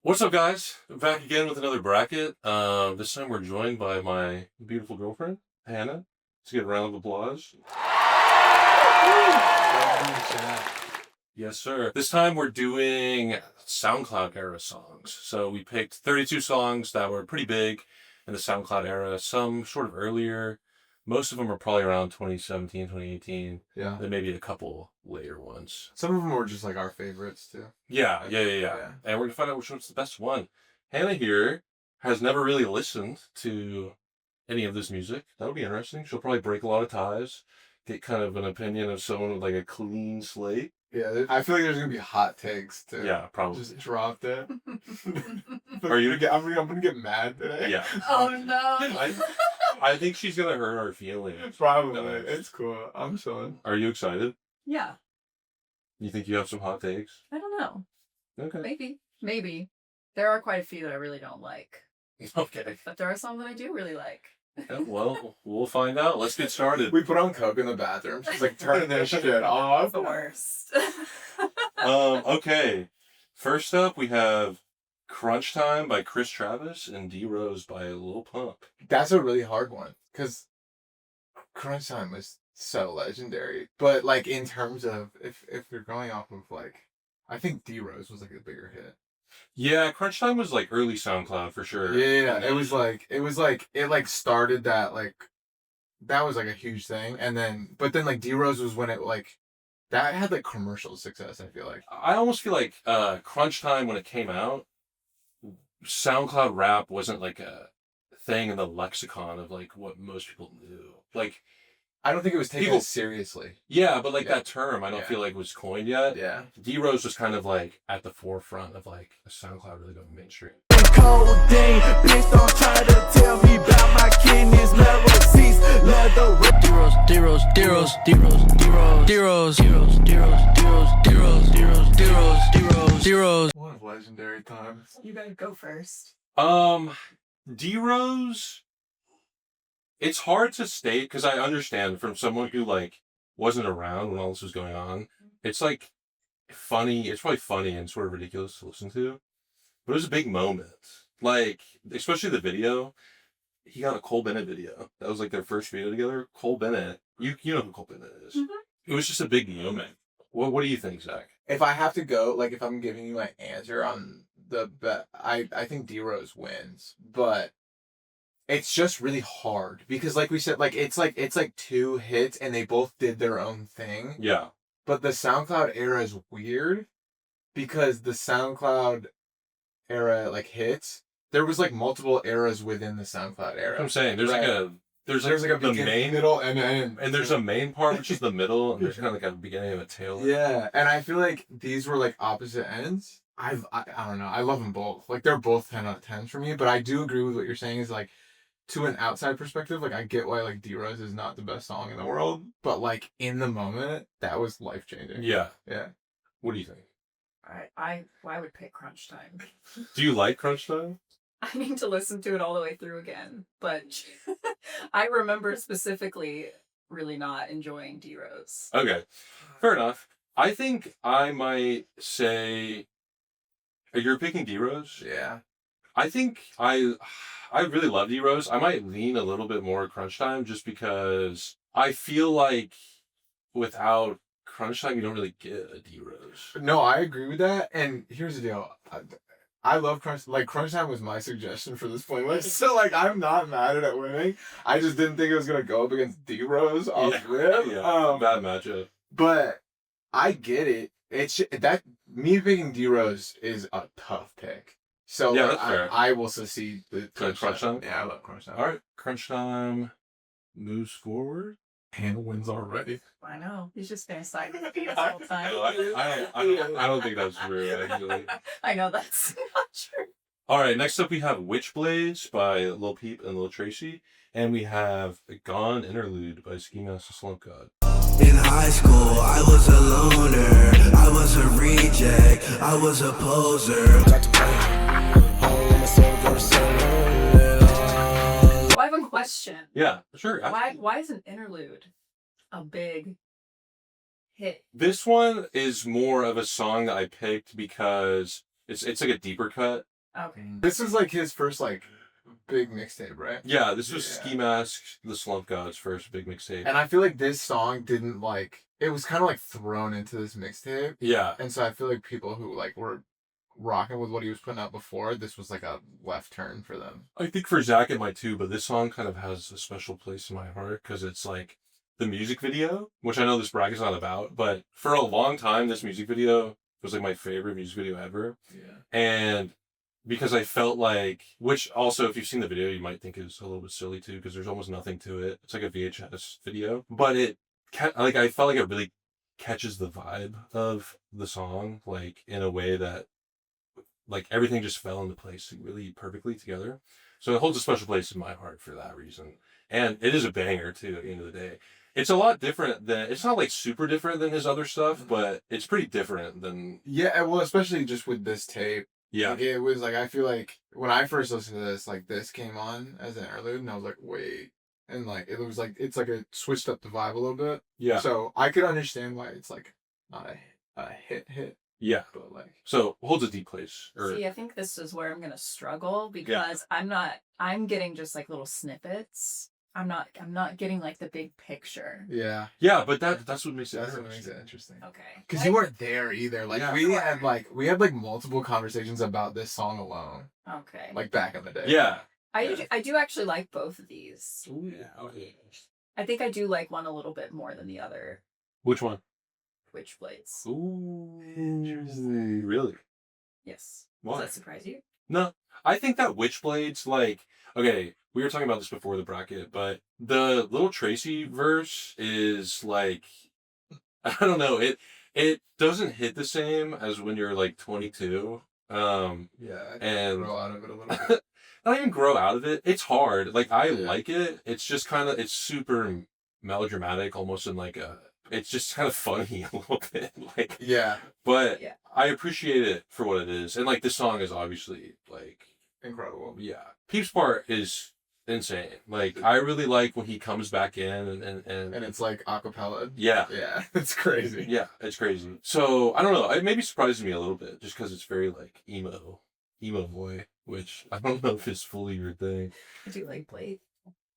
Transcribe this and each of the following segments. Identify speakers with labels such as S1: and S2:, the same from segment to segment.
S1: What's up, guys? Back again with another bracket. This time we're joined by my beautiful girlfriend, Hannah. Let's get a round of applause. Yes, sir. This time we're doing SoundCloud-era songs. So we picked 32 songs that were pretty big in the SoundCloud era, some sort of earlier. Most of them are probably around 2017, 2018.
S2: Yeah.
S1: Then maybe a couple later ones.
S2: Some of them were just like our favorites too.
S1: Yeah.
S2: Yeah.
S1: And we're going to find out which one's the best one. Hannah here has never really listened to any of this music. That'll be interesting. She'll probably break a lot of ties, get kind of an opinion of someone with like a clean slate.
S2: Yeah, I feel like there's gonna be hot takes too.
S1: Yeah, probably.
S2: Just dropped it.
S1: Are you?
S2: I'm gonna get mad today.
S1: Yeah.
S3: Oh no.
S1: I think she's gonna hurt our feelings.
S2: Probably.
S1: Nice.
S2: It's cool. I'm chilling.
S1: Are you excited?
S3: Yeah.
S1: You think you have some hot takes?
S3: I don't know.
S1: Okay.
S3: Maybe. There are quite a few that I really don't like.
S1: Okay.
S3: But there are some that I do really like.
S1: Yeah, well, we'll find out. Let's get started.
S2: We put on Coke in the bathroom. She's like turning that shit off.
S3: The worst.
S1: Okay. First up, we have Crunch Time by Chris Travis and D Rose by Lil Pump.
S2: That's a really hard one because Crunch Time was so legendary. But like in terms of if you're going off of like, I think D Rose was like a bigger hit.
S1: Yeah, Crunch Time was like early SoundCloud for sure.
S2: Yeah, it was like it started that like that was like a huge thing, and then like D Rose was when it like that had like commercial success. I feel like
S1: I almost feel like Crunch Time when it came out, SoundCloud rap wasn't like a thing in the lexicon of like what most people knew. Like
S2: I don't think it was taken
S1: People-
S2: seriously.
S1: yeah, but like
S2: Yeah.
S1: that term I don't
S2: Yeah.
S1: feel like was coined yet.
S2: Yeah,
S1: D Rose was kind of like at the forefront of like SoundCloud really going mainstream.
S4: Codeine, bitch, don't try to tell me about my kidneys, never cease. Leather D-Rose, D-Rose, D-Rose, D-Rose, D-Rose, D-Rose, D-Rose, D-Rose, D-Rose, D-Rose, D-Rose, D-Rose, D-Rose.
S2: one of legendary times.
S3: You gotta go first.
S1: D Rose. It's hard to state because I understand from someone who like wasn't around when all this was going on. It's like funny. It's probably funny and sort of ridiculous to listen to, but it was a big moment. Like especially the video. He got a Cole Bennett video. That was like their first video together. Cole Bennett. You know who Cole Bennett is.
S3: Mhm.
S1: It was just a big moment. What do you think, Zach?
S2: If I have to go, like if I'm giving you my answer on the bet, I think D Rose wins, but it's just really hard because like we said, like it's like two hits and they both did their own thing.
S1: Yeah.
S2: But the SoundCloud era is weird because the SoundCloud era like hits. There was like multiple eras within the SoundCloud era.
S1: I'm saying there's
S2: Right.
S1: like a there's
S2: like a
S1: the
S2: beginning,
S1: main
S2: middle, and end.
S1: and there's a main part which is the middle, and there's kind of like a beginning and a tail.
S2: Yeah, and I feel like these were like opposite ends. I don't know. I love them both. Like they're both 10 out of 10s for me. But I do agree with what you're saying. Is like to an outside perspective, like I get why like D Rose is not the best song in the world, but like in the moment, that was life changing.
S1: Yeah.
S2: Yeah.
S1: What do you think?
S3: I would pick Crunch Time.
S1: Do you like Crunch Time?
S3: I need to listen to it all the way through again, but I remember specifically really not enjoying D Rose.
S1: Okay, fair enough. I think I might say you're picking D Rose.
S2: Yeah.
S1: I think I really love D Rose. I might lean a little bit more Crunch Time just because I feel like without Crunch Time you don't really get a D Rose.
S2: No, I agree with that. And here's the deal. I love Crunch. Like Crunch Time was my suggestion for this playlist, so like I'm not mad at it winning. I just didn't think it was gonna go up against D Rose off rip.
S1: Bad matchup.
S2: But I get it. It's that me picking D Rose is a tough pick. So
S1: Yeah,
S2: like,
S1: that's fair.
S2: I will secede the
S1: Crunch Time?
S2: Yeah, I love Crunch Time.
S1: All right, Crunch Time moves forward.
S2: Hannah wins already.
S3: I know. He's just gonna side with me this whole time.
S1: I don't think that's true, actually.
S3: I know that's not true.
S1: All right, next up we have Witchblaze by Lil Peep and Lil Tracy. And we have Gone Interlude by Ski Master Slump God.
S4: In high school, I was a loner, I was a reject, I was a poser.
S3: Well, I have a question.
S1: Yeah, sure.
S3: Why is an interlude a big hit?
S1: This one is more of a song that I picked because it's like a deeper cut.
S3: Okay.
S2: This is like his first like big mixtape, right?
S1: Yeah, this was
S2: Yeah.
S1: Ski Mask, the Slump God's first big mixtape.
S2: And I feel like this song didn't like, it was kind of like thrown into this mixtape.
S1: Yeah.
S2: And so I feel like people who like were rocking with what he was putting out before, this was like a left turn for them.
S1: I think for Zach it might too, but this song kind of has a special place in my heart because it's like the music video, which I know this bracket's not about, but for a long time, this music video was like my favorite music video ever.
S2: Yeah.
S1: And because I felt like, which also, if you've seen the video, you might think is a little bit silly too, because there's almost nothing to it. It's like a VHS video, but I felt like it really catches the vibe of the song, like in a way that, like everything just fell into place really perfectly together. So it holds a special place in my heart for that reason. And it is a banger too, at the end of the day. It's a lot different than, it's not like super different than his other stuff, but it's pretty different than.
S2: Yeah, well, especially just with this tape.
S1: Yeah.
S2: Like, it was like, I feel like when I first listened to this, like this came on as an interlude and I was like, wait. And like, it was like, it's like it switched up the vibe a little bit.
S1: Yeah.
S2: So I could understand why it's like not a hit,
S1: Yeah.
S2: but like.
S1: So holds a deep place.
S3: See, I think this is where I'm gonna struggle because I'm getting just like little snippets. I'm not getting like the big picture.
S2: Yeah.
S1: Yeah, but that's what makes it
S2: That's what makes
S1: interesting.
S2: it interesting.
S3: Okay.
S2: Because you weren't there either. Like
S1: Yeah.
S2: we had like multiple conversations about this song alone.
S3: Okay.
S2: Like back in the day.
S1: Yeah.
S3: I do actually like both of these.
S1: Ooh, yeah. Okay.
S3: I think I do like one a little bit more than the other.
S1: Which one?
S3: Witchblades.
S1: Ooh, interesting. Really?
S3: Yes.
S1: Why?
S3: Does that surprise you?
S1: No, I think that Witchblades, like, okay, we were talking about this before the bracket, but the Little Tracy verse is like, I don't know, it doesn't hit the same as when you're like 22.
S2: Yeah.
S1: And
S2: Grow out of it a little bit.
S1: not even grow out of it. It's hard. Like I
S2: Yeah.
S1: like it. It's just kind of, it's super melodramatic, almost in like it's just kind of funny a little bit. Like,
S2: Yeah.
S1: but
S3: Yeah.
S1: I appreciate it for what it is. And like this song is obviously like,
S2: Incredible.
S1: yeah. Peeps part is insane. Like I really like when he comes back in and
S2: And it's like acapella.
S1: yeah.
S2: Yeah. It's crazy.
S1: Yeah, it's crazy. So I don't know. It maybe surprises me a little bit just because it's very like emo boy, which I don't know if is fully your thing.
S3: I do like Blade.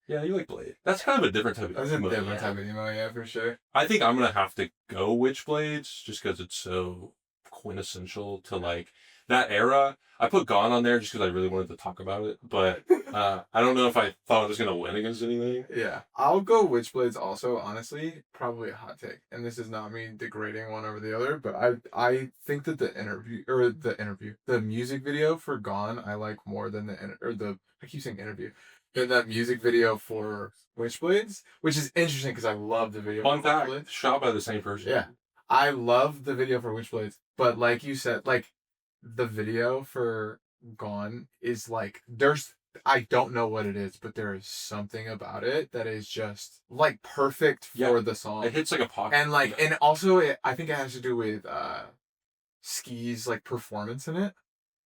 S1: Yeah, you like Blade. That's kind of a different type of
S2: That's a
S1: emo.
S2: different
S3: Yeah.
S2: type of emo, yeah, for sure.
S1: I think I'm gonna have to go Witchblades just because it's so quintessential to like that era. I put Gone on there just because I really wanted to talk about it, but I don't know if I thought it was gonna win against anything.
S2: Yeah. I'll go Witchblades also, honestly. Probably a hot take. And this is not me degrading one over the other, but I think that the music video for Gone, I like more than I keep saying interview, than the music video for Witchblades, which is interesting because I love the video
S1: Fun
S2: for
S1: fact:
S2: Witchblades.
S1: shot by the same person.
S2: Yeah. I love the video for Witchblades, but like you said, like the video for Gone is like I don't know what it is, but there is something about it that is just like perfect for
S1: Yeah.
S2: the song.
S1: It hits like a pocket.
S2: And like, and also I think it has to do with Ski's like performance in it,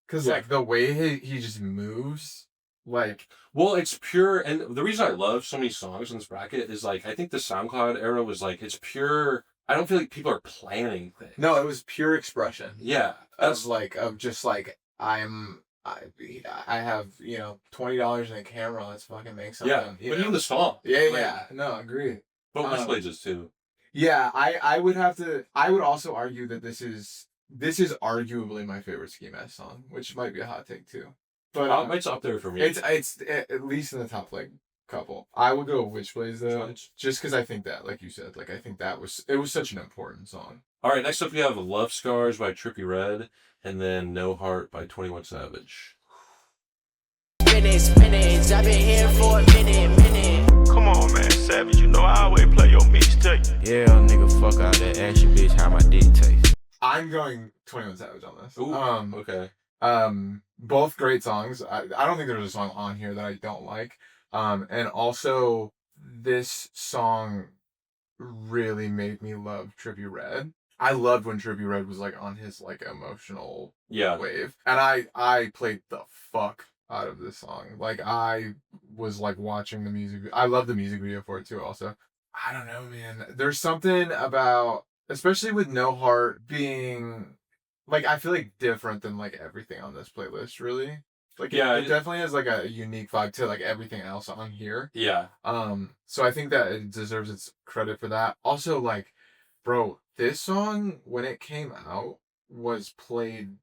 S2: because
S1: Yeah.
S2: like the way he just moves, like
S1: Well, it's pure, and the reason I love so many songs in this bracket is like I think the SoundCloud era was like it's pure. I don't feel like people are planning things.
S2: no, it was pure expression.
S1: Yeah,
S2: Of just like I have $20 in a camera. Let's fucking make something.
S1: yeah.
S2: you
S1: But
S2: know?
S1: even the song.
S2: Yeah,
S1: like,
S2: yeah. No, agree.
S1: But
S2: Um,
S1: Witchblades is too.
S2: Yeah, I would also argue that this is arguably my favorite Ski Mask song, which might be a hot take too. But
S1: It's up there for me.
S2: it's at least in the top like couple. I would go Witchblades though,
S1: Witchblades.
S2: just because I think that, like you said, like I think it was such an important song.
S1: All right, next up we have Love Scars by Trippie Redd, and then No Heart by 21 Savage.
S4: Minutes, I've been here for a minute.
S5: Come on, man, Savage. You know I always play your mixtape.
S6: Yeah, nigga, fuck all that action, bitch. How my dick taste?
S2: I'm going 21 Savage on this.
S1: Ooh, okay.
S2: Both great songs. I don't think there's a song on here that I don't like. And also this song really made me love Trippie Redd. I loved when Trippie Redd was like on his like emotional
S1: Yeah.
S2: wave, and I played the fuck out of this song. Like I was like watching the music. I love the music video for it too. Also, I don't know, man. There's something about, especially with No Heart being like I feel like different than like everything on this playlist, really. Like
S1: Yeah,
S2: it definitely has like a unique vibe to like everything else on here.
S1: Yeah.
S2: So I think that it deserves its credit for that. Also, like, bro, this song when it came out was played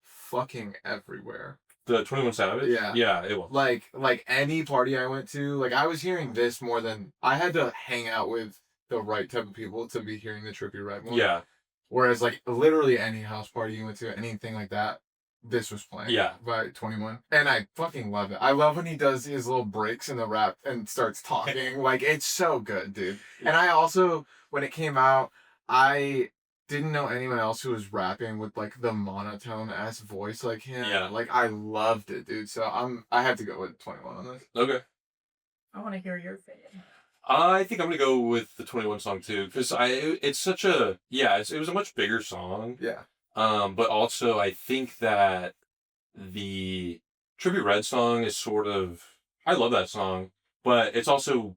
S2: fucking everywhere.
S1: The 21 Savage?
S2: Yeah.
S1: Yeah, it was.
S2: Like any party I went to, like I was hearing this more than I had to hang out with the right type of people to be hearing the Trippie Redd one.
S1: Yeah.
S2: Whereas like literally any house party you went to, anything like that, this was playing.
S1: Yeah.
S2: By 21. And I fucking love it. I love when he does his little breaks in the rap and starts talking. Like it's so good, dude. And I also, when it came out, I didn't know anyone else who was rapping with like the monotone ass voice like him.
S1: Yeah.
S2: Like I loved it, dude. So I have to go with 21 on this.
S1: Okay.
S3: I want to hear your opinion.
S1: I think I'm gonna go with the 21 song too, because it's such a it was a much bigger song.
S2: Yeah.
S1: But also I think that the Trippie Redd song is sort of, I love that song, but it's also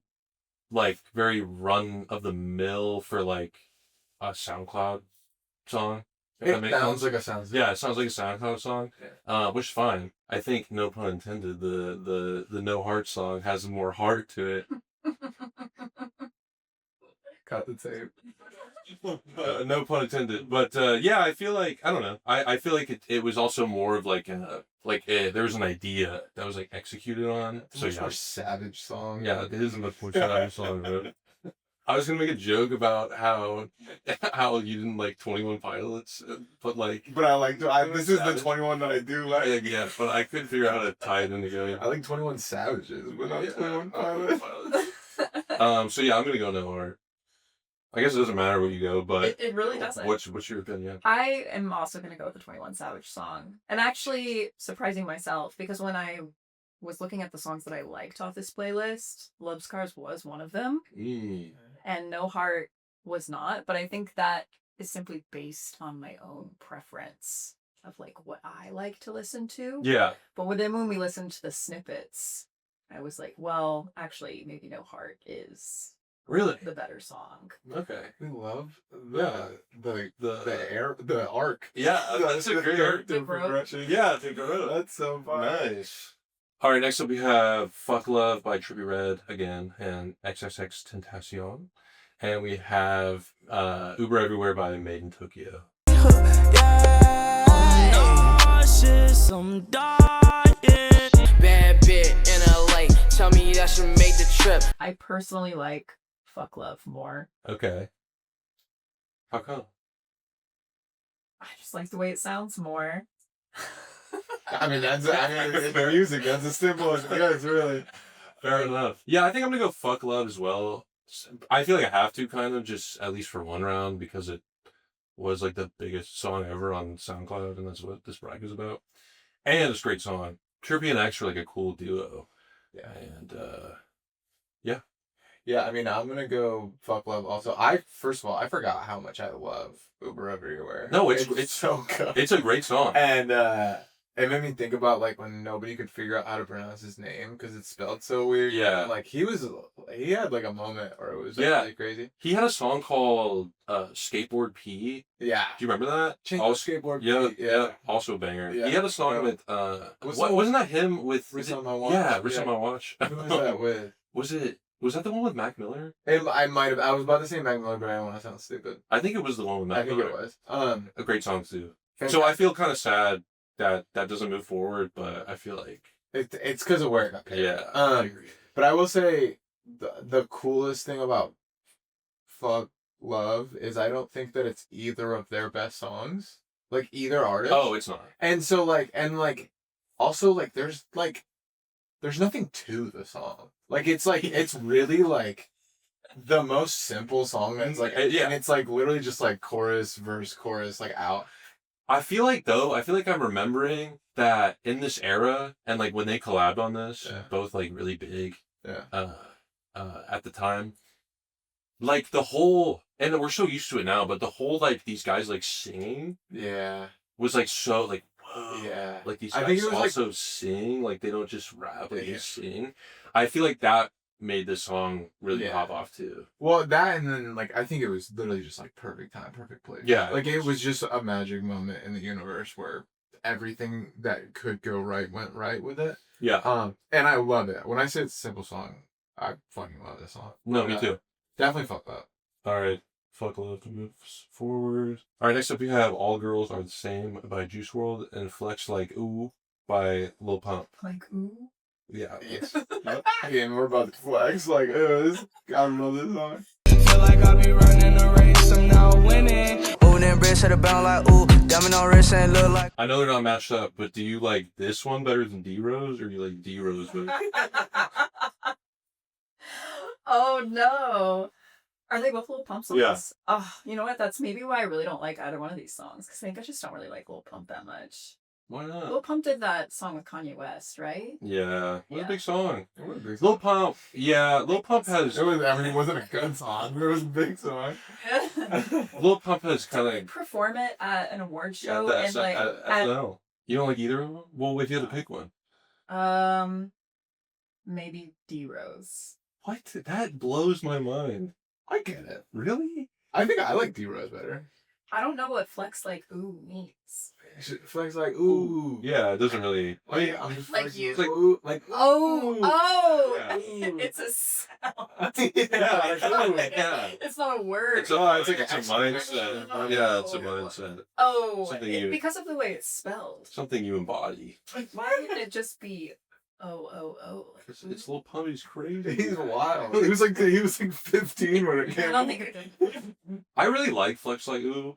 S1: like very run of the mill for like a SoundCloud song. If that
S2: It
S1: makes
S2: sounds
S1: sense.
S2: like a sounds.
S1: Yeah, it sounds like a SoundCloud song, which is fine. I think, no pun intended, the No Heart song has more heart to it.
S2: Cut the tape.
S1: No pun intended. But yeah, I feel like, I don't know. I feel like it was also more of like there was an idea that was like executed on.
S2: It's a
S1: So
S2: much
S1: yeah,
S2: more savage song.
S1: yeah, it is a much more challenging song. Bro. I was gonna make a joke about how you didn't like 21 Pilots, but like
S2: But I like this is the 21 that I do like.
S1: yeah, but I couldn't figure out how to tie it in together.
S2: I like 21 Savages, but not
S1: Yeah.
S2: 21 Pilots.
S1: So yeah, I'm gonna go No Heart. I guess it doesn't matter what you go, but
S3: It really doesn't.
S1: what's your opinion?
S3: I am also going to go with the 21 Savage song. And actually surprising myself because when I was looking at the songs that I liked off this playlist, Love Scars was one of them and No Heart was not. But I think that is simply based on my own preference of like what I like to listen to.
S1: Yeah.
S3: But then when we listened to the snippets, I was like, well, actually, maybe No Heart is
S1: Really?
S3: the better song.
S1: Okay.
S2: We love
S1: Yeah.
S2: the arc.
S1: Yeah, that's a great
S2: character
S3: Big Bro.
S2: progression.
S1: Yeah, think of it.
S2: That's so fun.
S1: Nice. All right, next up we have Fuck Love by Trippie Redd again and XXX Tentacion. And we have Uber Everywhere by Made in Tokyo.
S4: Nauseous, I'm dying. Bad bit in LA. Tell me that should make the trip.
S3: I personally like Fuck Love more.
S1: Okay. How come?
S3: I just like the way it sounds more.
S2: I mean, it's music. That's as simple as it gets, really.
S1: Fair enough. Yeah, I think I'm gonna go Fuck Love as well. I feel like I have to kind of, just at least for one round, because it was like the biggest song ever on SoundCloud, and that's what this bracket is about. And it's a great song. Trippie and X are like a cool duo.
S2: Yeah.
S1: And
S2: Yeah, I mean, I'm gonna go Fuck Love. Also, first of all, I forgot how much I love Uber Everywhere.
S1: no, it's
S2: so good.
S1: It's a great song.
S2: And it made me think about like when nobody could figure out how to pronounce his name because it's spelled so weird.
S1: Yeah.
S2: And, like he had like a moment where it was like,
S1: Yeah.
S2: really crazy.
S1: He had a song called Skateboard P.
S2: Yeah.
S1: Do you remember that?
S2: Change
S1: Also-
S2: skateboard.
S1: Yeah,
S2: P,
S1: yeah, also a banger.
S2: Yeah.
S1: He had a song
S2: Yeah.
S1: with
S2: What's
S1: wasn't that him with
S2: Wrist on My Watch?
S1: Yeah, Wrist
S2: Yeah.
S1: on My Watch.
S2: Who was that with?
S1: Was that the one with Mac Miller?
S2: I might have. I was about to say Mac Miller, but I don't want to sound stupid.
S1: I think it was the one with Mac
S2: I think
S1: Miller.
S2: it was.
S1: A great song too. So I feel kind of sad that doesn't move forward, but I feel like
S2: it's because of where it got picked.
S1: yeah. I
S2: Um,
S1: agree.
S2: but I will say the coolest thing about Fuck Love is I don't think that it's either of their best songs, like either artist.
S1: Oh, it's not.
S2: And so also there's nothing to the song. It's really like the most simple song that's like
S1: Yeah.
S2: and it's like literally just like chorus, verse, chorus, like out.
S1: I feel like I'm remembering that in this era and like when they collabed on this,
S2: Yeah.
S1: both like really big
S2: Yeah.
S1: at the time, like the whole, and we're so used to it now, but the whole like these guys like singing
S2: Yeah.
S1: was like so like whoa.
S2: Yeah.
S1: Like these
S2: I
S1: guys
S2: think it was, like-
S1: also sing, like they don't just rap, like
S2: Yeah.
S1: they sing. I feel like that made this song really
S2: Yeah.
S1: pop off too.
S2: Well, that and then like I think it was literally just like perfect time, perfect place.
S1: Yeah.
S2: Like it was just a magic moment in the universe where everything that could go right went right with it.
S1: Yeah.
S2: And I love it. When I say it's a simple song, I fucking love this song.
S1: No, me too.
S2: Definitely fuck that.
S1: All right. Fuck love to move forward. All right. Next up, we have "All Girls Are the Same" by Juice WRLD and "Flex Like Ooh" by Lil Pump.
S3: Like, ooh.
S1: Yeah.
S2: Yes. Again, we're about to flex. Like, I love this song.
S4: Feel like I be running a race, I'm now winning. Ooh, then wrist at the bound like ooh, diamond on wrist and look like.
S1: I know they're not matched up, but do you like this one better than D-Rose, or do you like D-Rose better?
S3: Oh no. Are they both Lil Pump songs?
S1: Yeah.
S3: Oh, you know what? That's maybe why I really don't like either one of these songs. Because I think I just don't really like Lil Pump that much.
S1: Why not?
S3: Lil Pump did that song with Kanye West, right?
S1: Yeah. It was a
S3: Yeah.
S1: big song.
S2: It was a big
S1: Lil Pump. Yeah, Lil Pump has.
S2: It was. I mean, it wasn't a good song, but it was a big song.
S1: Lil Pump has kind of.
S3: Perform it at an award
S1: Yeah,
S3: show and like at,
S1: SNL. You don't like either of them? Well, if you had to pick one.
S3: maybe D-Rose.
S1: What? That blows my mind.
S2: I get it.
S1: Really?
S2: I think I like D-Rose better.
S3: I don't know what flex like ooh means.
S2: Flex like ooh.
S1: Yeah, it doesn't really. I mean,
S2: I'm just
S3: Like
S2: flexing.
S3: you.
S2: It's like ooh, like
S3: Oh,
S1: Yeah.
S3: it's a sound.
S1: Yeah.
S3: It's not a word.
S1: it's a mindset.
S3: Oh.
S1: Yeah, it's a mindset.
S3: Oh,
S1: Something you-
S3: because of the way it's spelled.
S1: Something you embody.
S3: Why wouldn't it just be oh?
S1: It's Lil Pump. He's crazy.
S2: He's wild. He was like 15 when it
S3: I
S2: came
S3: don't
S2: out.
S3: think it did.
S1: I really like Flex Like Ooh.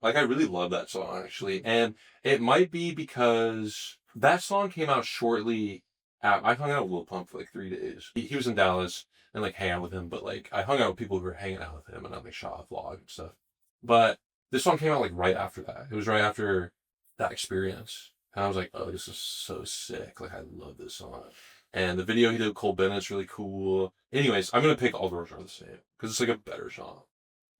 S1: Like I really love that song actually, and it might be because that song came out shortly. I hung out with Lil Pump for like 3 days. He was in Dallas and like hang out with him, but like I hung out with people who were hanging out with him and I like shot a vlog and stuff. But this song came out like right after that. It was right after that experience, and I was like, oh, this is so sick. Like I love this song. And the video he did with Cole Bennett's really cool. Anyways, I'm gonna pick "All Girls Are the Same" because it's like a better song.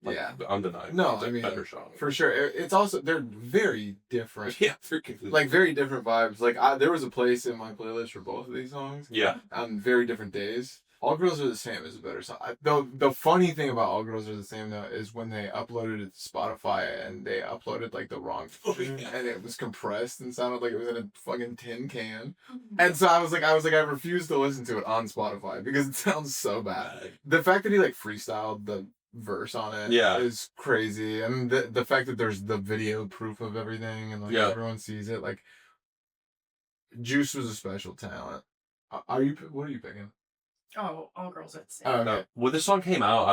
S1: Like,
S2: Yeah.
S1: undeniable.
S2: No,
S1: it's
S2: I
S1: a
S2: mean,
S1: better song.
S2: For sure. It's also, they're very different.
S1: Yeah, they're completely
S2: Like, very different vibes. Like, there was a place in my playlist for both of these songs.
S1: yeah.
S2: On very different days. All Girls Are the Same is a better song. The funny thing about All Girls Are the Same, though, is when they uploaded it to Spotify and they uploaded, like, the wrong thing, and it was compressed and sounded like it was in a fucking tin can. And so I was like, I refused to listen to it on Spotify because it sounds so bad. The fact that he, like, freestyled the verse on it
S1: Yeah.
S2: is crazy. And the fact that there's the video proof of everything and, like,
S1: Yeah.
S2: everyone sees it, like, Juice was a special talent. What are you picking?
S3: Oh, all girls are the same.
S2: Oh, okay.
S1: No, when this song came out,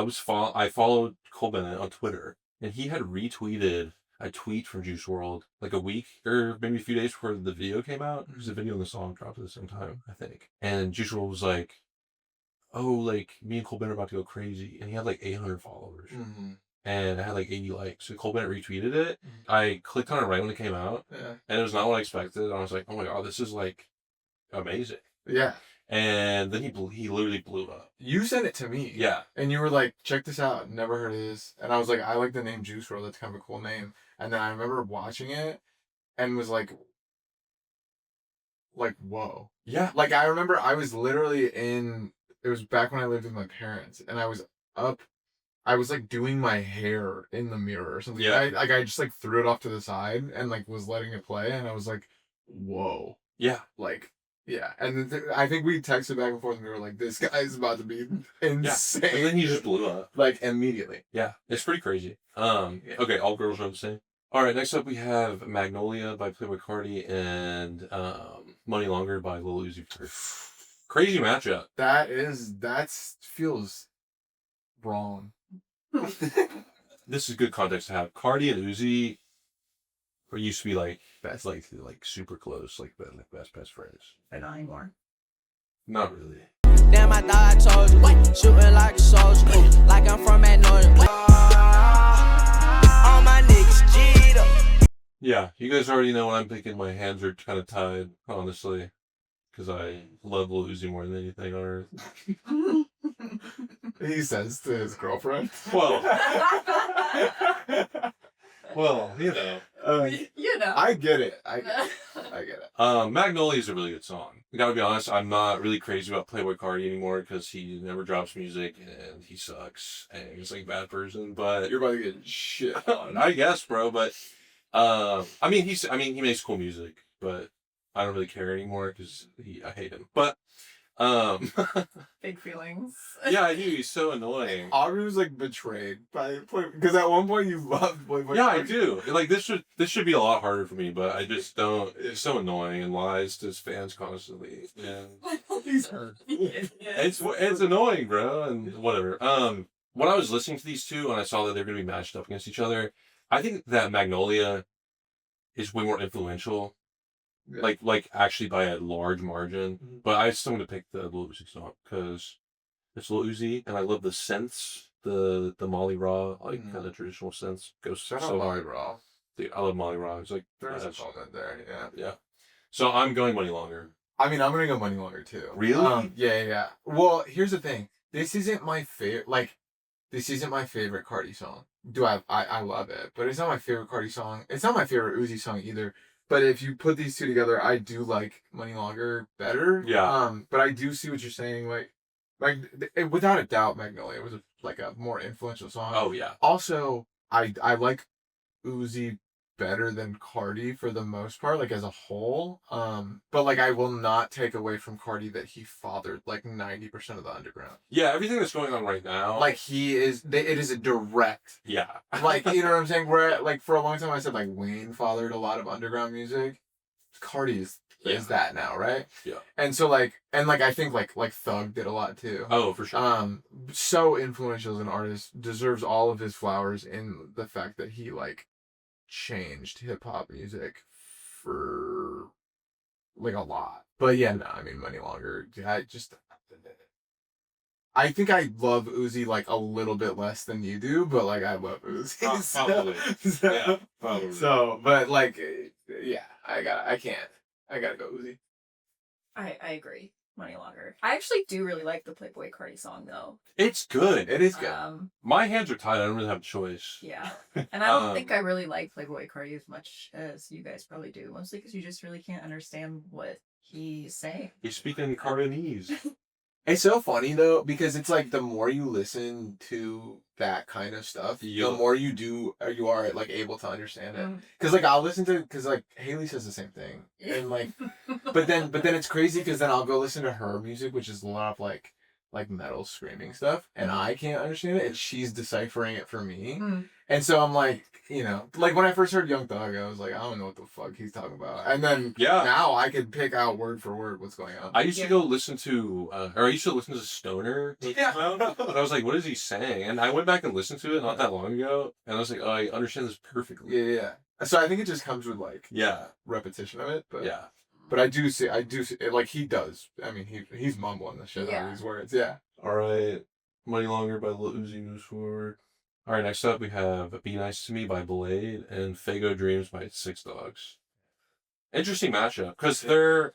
S1: I followed Cole Bennett on Twitter, and he had retweeted a tweet from Juice WRLD like a week or maybe a few days before the video came out, because the video and the song dropped at the same time, I think. And Juice WRLD was like, "Oh, like me and Cole Bennett are about to go crazy," and he had like 800 followers,
S2: Mm-hmm.
S1: and I had like 80 likes. So Cole Bennett retweeted it. I clicked on it right when it came out,
S2: Yeah.
S1: and it was not what I expected. I was like, "Oh my god, this is like amazing!"
S2: Yeah.
S1: And then he literally blew up.
S2: You sent it to me.
S1: Yeah.
S2: And you were like, check this out. Never heard of this. And I was like, I like the name Juice WRLD. That's kind of a cool name. And then I remember watching it and was like, whoa.
S1: Yeah.
S2: Like, I remember I was literally it was back when I lived with my parents. And I was like doing my hair in the mirror or something.
S1: Yeah.
S2: I just like threw it off to the side and like was letting it play. And I was like, whoa.
S1: Yeah.
S2: Like, yeah, and I think we texted back and forth, and we were like, "This guy's about to be insane."
S1: And then he just blew up.
S2: like immediately.
S1: Yeah, it's pretty crazy. Okay, All Girls Are the Same. All right, next up we have Magnolia by Playboi Carti and Money Longer by Lil Uzi Vert. Crazy matchup.
S2: That feels wrong.
S1: This is good context to have. Carti and Uzi used to be like
S2: Best.
S1: like super close, like best friends.
S3: But not anymore.
S1: Not really.
S4: Damn, I thought I told you. Shooting like a soldier. Like I'm from Magnolia. All my niggas G'd up.
S1: Yeah, you guys already know what I'm thinking. My hands are kind of tied, honestly, because I love Lil Uzi more than anything on earth.
S2: He says to his girlfriend.
S1: Well, Well, you know.
S3: You know.
S2: I get it. I get it.
S1: Magnolia is a really good song. I gotta be honest, I'm not really crazy about Playboy Cardi anymore because he never drops music and he sucks and he's like a bad person. But
S2: You're about to get shit on.
S1: I guess, bro. But I mean, he makes cool music, but I don't really care anymore because I hate him. But
S3: Big feelings.
S1: yeah, I do. He's so annoying.
S2: Aubrey was like betrayed by because at one point you loved Playboy.
S1: Yeah, I do. Like this should be a lot harder for me, but I just don't. It's so annoying and lies to his fans constantly. And
S2: He's hurt.
S1: it's annoying, bro, and whatever. When I was listening to these two and I saw that they're gonna be matched up against each other, I think that Magnolia is way more influential.
S2: Yeah.
S1: Like actually by a large margin.
S2: Mhm.
S1: But I still want to pick the Lil Uzi song because it's Lil Uzi and I love the synths, the Molly Raw, like kind of traditional synths. Goes
S2: Shout
S1: so
S2: out
S1: hard.
S2: Molly Raw.
S1: Dude, I love Molly Raw. It's like
S2: There's a
S1: that's-
S2: moment there. Yeah.
S1: yeah. So I'm going Money Longer.
S2: I mean, I'm gonna go Money Longer too.
S1: Really?
S2: Yeah. Well, here's the thing. This isn't my favorite. Like, this isn't my favorite Cardi song. I love it, but it's not my favorite Cardi song. It's not my favorite Uzi song either. But if you put these two together, I do like Money Longer better.
S1: Yeah.
S2: But I do see what you're saying. Without a doubt, Magnolia was a more influential song.
S1: Oh yeah.
S2: Also, I like Uzi better than Cardi for the most part, like as a whole. But like I will not take away from Cardi that he fathered like 90% of the underground.
S1: Yeah, everything that's going on right now.
S2: Like it is a direct.
S1: yeah.
S2: Like, you know what I'm saying? Where like for a long time I said like Wayne fathered a lot of underground music. Cardi is that now, right?
S1: Yeah.
S2: And so I think like Thug did a lot too.
S1: Oh, for sure.
S2: So influential as an artist, deserves all of his flowers in the fact that he like changed hip hop music for like a lot. But yeah, no, I mean Money Longer. I think I love Uzi like a little bit less than you do, but like I love Uzi.
S1: Probably. Yeah, probably.
S2: So, but like, yeah, I gotta go Uzi.
S3: I agree. Money Longer. I actually do really like the Playboy Cardi song though.
S1: It's good.
S2: It is good.
S1: My hands are tied. I don't really have a choice.
S3: Yeah. And I don't think I really like Playboy Cardi as much as you guys probably do. Mostly because you just really can't understand what he's saying.
S1: He's speaking Cardinese.
S2: It's so funny though because it's like the more you listen to that kind of stuff, the more you are like able to understand it. Because like I'll listen to because like Haley says the same thing, and like, but then it's crazy because then I'll go listen to her music, which is a lot of like metal screaming stuff, and I can't understand it, and she's deciphering it for me. And so I'm like, you know, like when I first heard Young Thug, I was like, I don't know what the fuck he's talking about. And then now I can pick out word for word what's going on.
S1: I used to go listen to, or I used to listen to Stoner.
S2: Yeah.
S1: And I was like, what is he saying? And I went back and listened to it not that long ago, and I was like, oh, I understand this perfectly.
S2: Yeah. So I think it just comes with like
S1: Yeah.
S2: repetition of it, but
S1: Yeah.
S2: But I do see like he does. I mean, he's mumbling the shit out of these words. Yeah.
S1: All right. Money Longer by Lil Uzi moves forward. All right, next up we have Be Nice to Me by Blade and Fago Dreams by Six Dogs. Interesting matchup because they're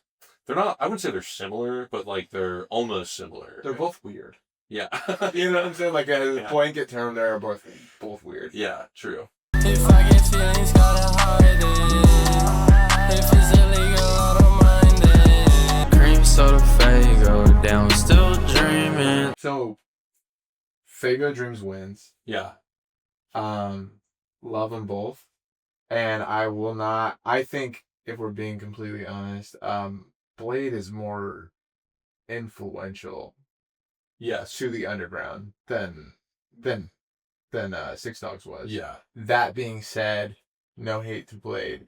S1: not. I wouldn't say they're similar, but like they're almost similar.
S2: They're both weird.
S1: Yeah.
S2: You know what I'm saying? Like a blanket term, they're both weird.
S1: Yeah. True.
S4: If I get feelings, gotta hide it. If it's illegal, I don't mind it. Cream soda, Fago, down, still dreaming.
S2: So, Fago Dreams wins.
S1: Yeah.
S2: Love them both, and I think if we're being completely honest, Blade is more influential,
S1: Yes.
S2: to the underground than Six Dogs was.
S1: Yeah.
S2: That being said, no hate to Blade.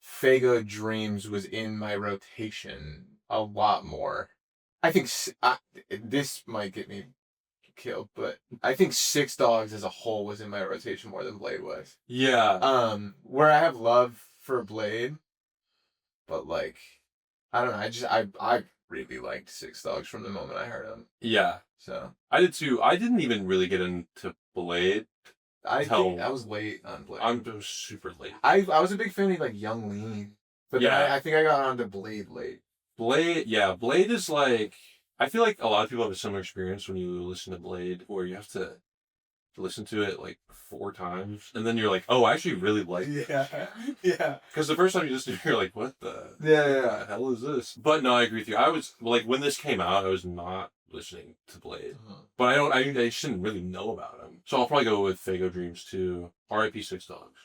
S2: Fago Dreams was in my rotation a lot more. I think this might get me killed, but I think Six Dogs as a whole was in my rotation more than Blade was.
S1: Yeah.
S2: Where I have love for Blade, but like, I don't know. I really liked Six Dogs from the moment I heard him.
S1: Yeah.
S2: So
S1: I did too. I didn't even really get into Blade.
S2: I think I was late on Blade.
S1: I'm super late.
S2: I was a big fan of like Young Lean, but then I think I got onto Blade late.
S1: Blade is like, I feel like a lot of people have a similar experience when you listen to Blade, where you have to listen to it like 4 times, and then you're like, oh, I actually really like it.
S2: Yeah.
S1: Because the first time you listen to it, you're like, what the
S2: Yeah.
S1: hell is this? But no, I agree with you. I was like, when this came out, I was not listening to Blade, but I just didn't really know about him. So I'll probably go with Fago Dreams too. R.I.P. Six Dogs.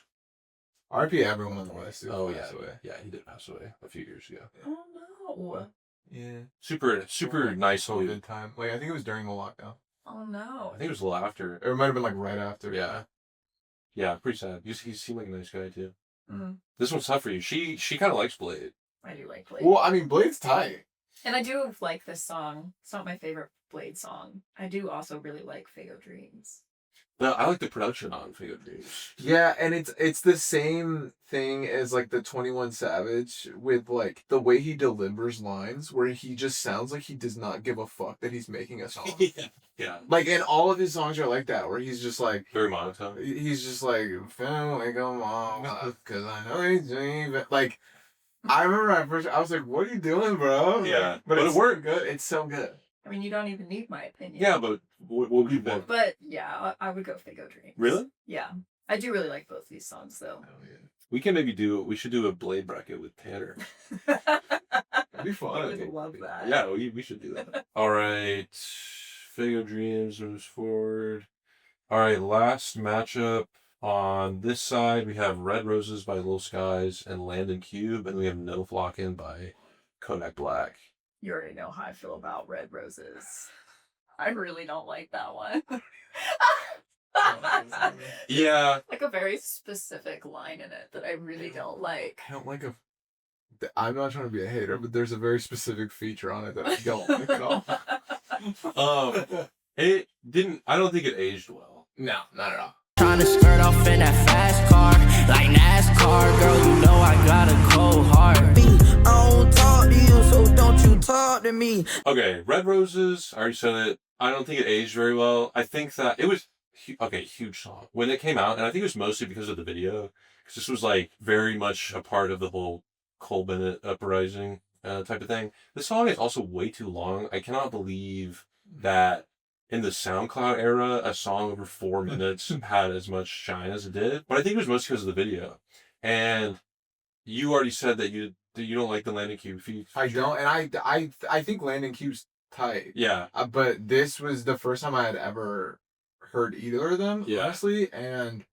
S2: RP everyone on the West.
S1: Oh
S2: who
S1: yeah,
S2: passed away.
S1: yeah, he did pass away a few years ago.
S3: Oh no.
S2: Yeah.
S1: Super nice dude.
S2: COVID time. Like I think it was during the lockdown.
S3: Oh no.
S1: I think it was a little after.
S2: It might have been like right after.
S1: Yeah, pretty sad. He seemed like a nice guy too.
S3: Mm-hmm.
S1: This one's tough for you. She kind of likes Blade.
S3: I do like Blade.
S2: Well, I mean, Blade's tight.
S3: And I do like this song. It's not my favorite Blade song. I do also really like Fago Dreams.
S1: I like the production on Fago Dreams.
S2: Yeah, and it's the same thing as like the 21 Savage with like the way he delivers lines where he just sounds like he does not give a fuck that he's making a song.
S1: Yeah.
S2: Like, and all of his songs are like that, where he's just like,
S1: Very monotone.
S2: he's just like, feeling like a mom, cause I know he's doing it. Like, I remember at first, I was like, what are you doing, bro?
S1: Yeah.
S2: But
S1: But
S2: it's
S1: it worked.
S2: good. It's so good.
S3: I mean, you don't even need my opinion.
S1: Yeah, but we'll be better.
S3: But yeah, I would go Fago Dreams.
S1: Really?
S3: Yeah. I do really like both these songs though.
S1: We should do a Blade bracket with Tanner.
S2: That'd be
S3: I
S2: fun.
S3: would love that.
S1: Yeah, we should do that. All right. Fago Dreams moves forward. All right, last matchup. On this side, we have Red Roses by Lil Skies and Landon Cube, and we have No Flockin' by Kodak Black.
S3: You already know how I feel about Red Roses. I really don't like that one.
S1: Yeah.
S3: Like a very specific line in it that I really don't like.
S2: I don't like I'm not trying to be a hater, but there's a very specific feature on it that I don't like at all.
S1: I don't think it aged well.
S2: No, not at all.
S4: Tryna skirt off in that fast car, like NASCAR. Girl, you know I got a cold heart. I don't talk to you, so don't you talk to me.
S1: Okay, Red Roses, I already said it. I don't think it aged very well. I think that it was, huge song. When it came out, and I think it was mostly because of the video, because this was like very much a part of the whole Cole Bennett uprising type of thing. The song is also way too long. I cannot believe that in the SoundCloud era, a song over 4 minutes had as much shine as it did. But I think it was mostly because of the video. And you already said that you don't like the Landon Cube feat.
S2: I don't, and I think Landon Cube's tight.
S1: Yeah.
S2: But this was the first time I had ever heard either of them,
S1: Yeah.
S2: honestly, and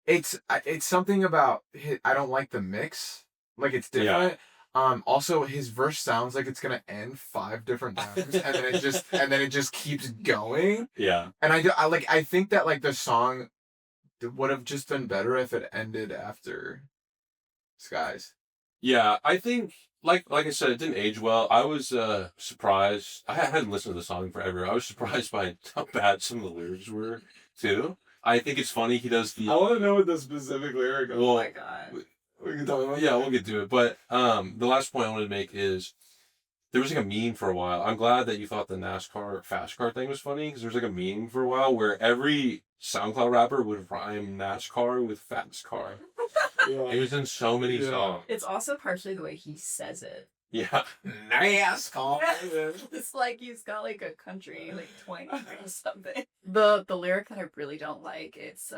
S2: it's something about I don't like the mix. Like it's different. Also, his verse sounds like it's gonna end 5 different times, and then it just keeps going.
S1: Yeah.
S2: And I think that like the song would have just been better if it ended after Skies.
S1: Yeah, I think like I said, it didn't age well. I was surprised. I hadn't listened to the song forever. I was surprised by how bad some of the lyrics were too. I think it's funny he does the.
S2: I want to know what the specific lyric.
S1: Well,
S3: Oh my god.
S2: We can talk about.
S1: Yeah, we'll get to it. But the last point I wanted to make is there was like a meme for a while. I'm glad that you thought the NASCAR fast car thing was funny because there was like a meme for a while where every SoundCloud rapper would rhyme NASCAR with fast car. It was in so many songs.
S3: It's also partially the way he says it.
S1: Yeah.
S2: NASCAR.
S3: It's like he's got like a country like twang or something. The lyric that I really don't like, it's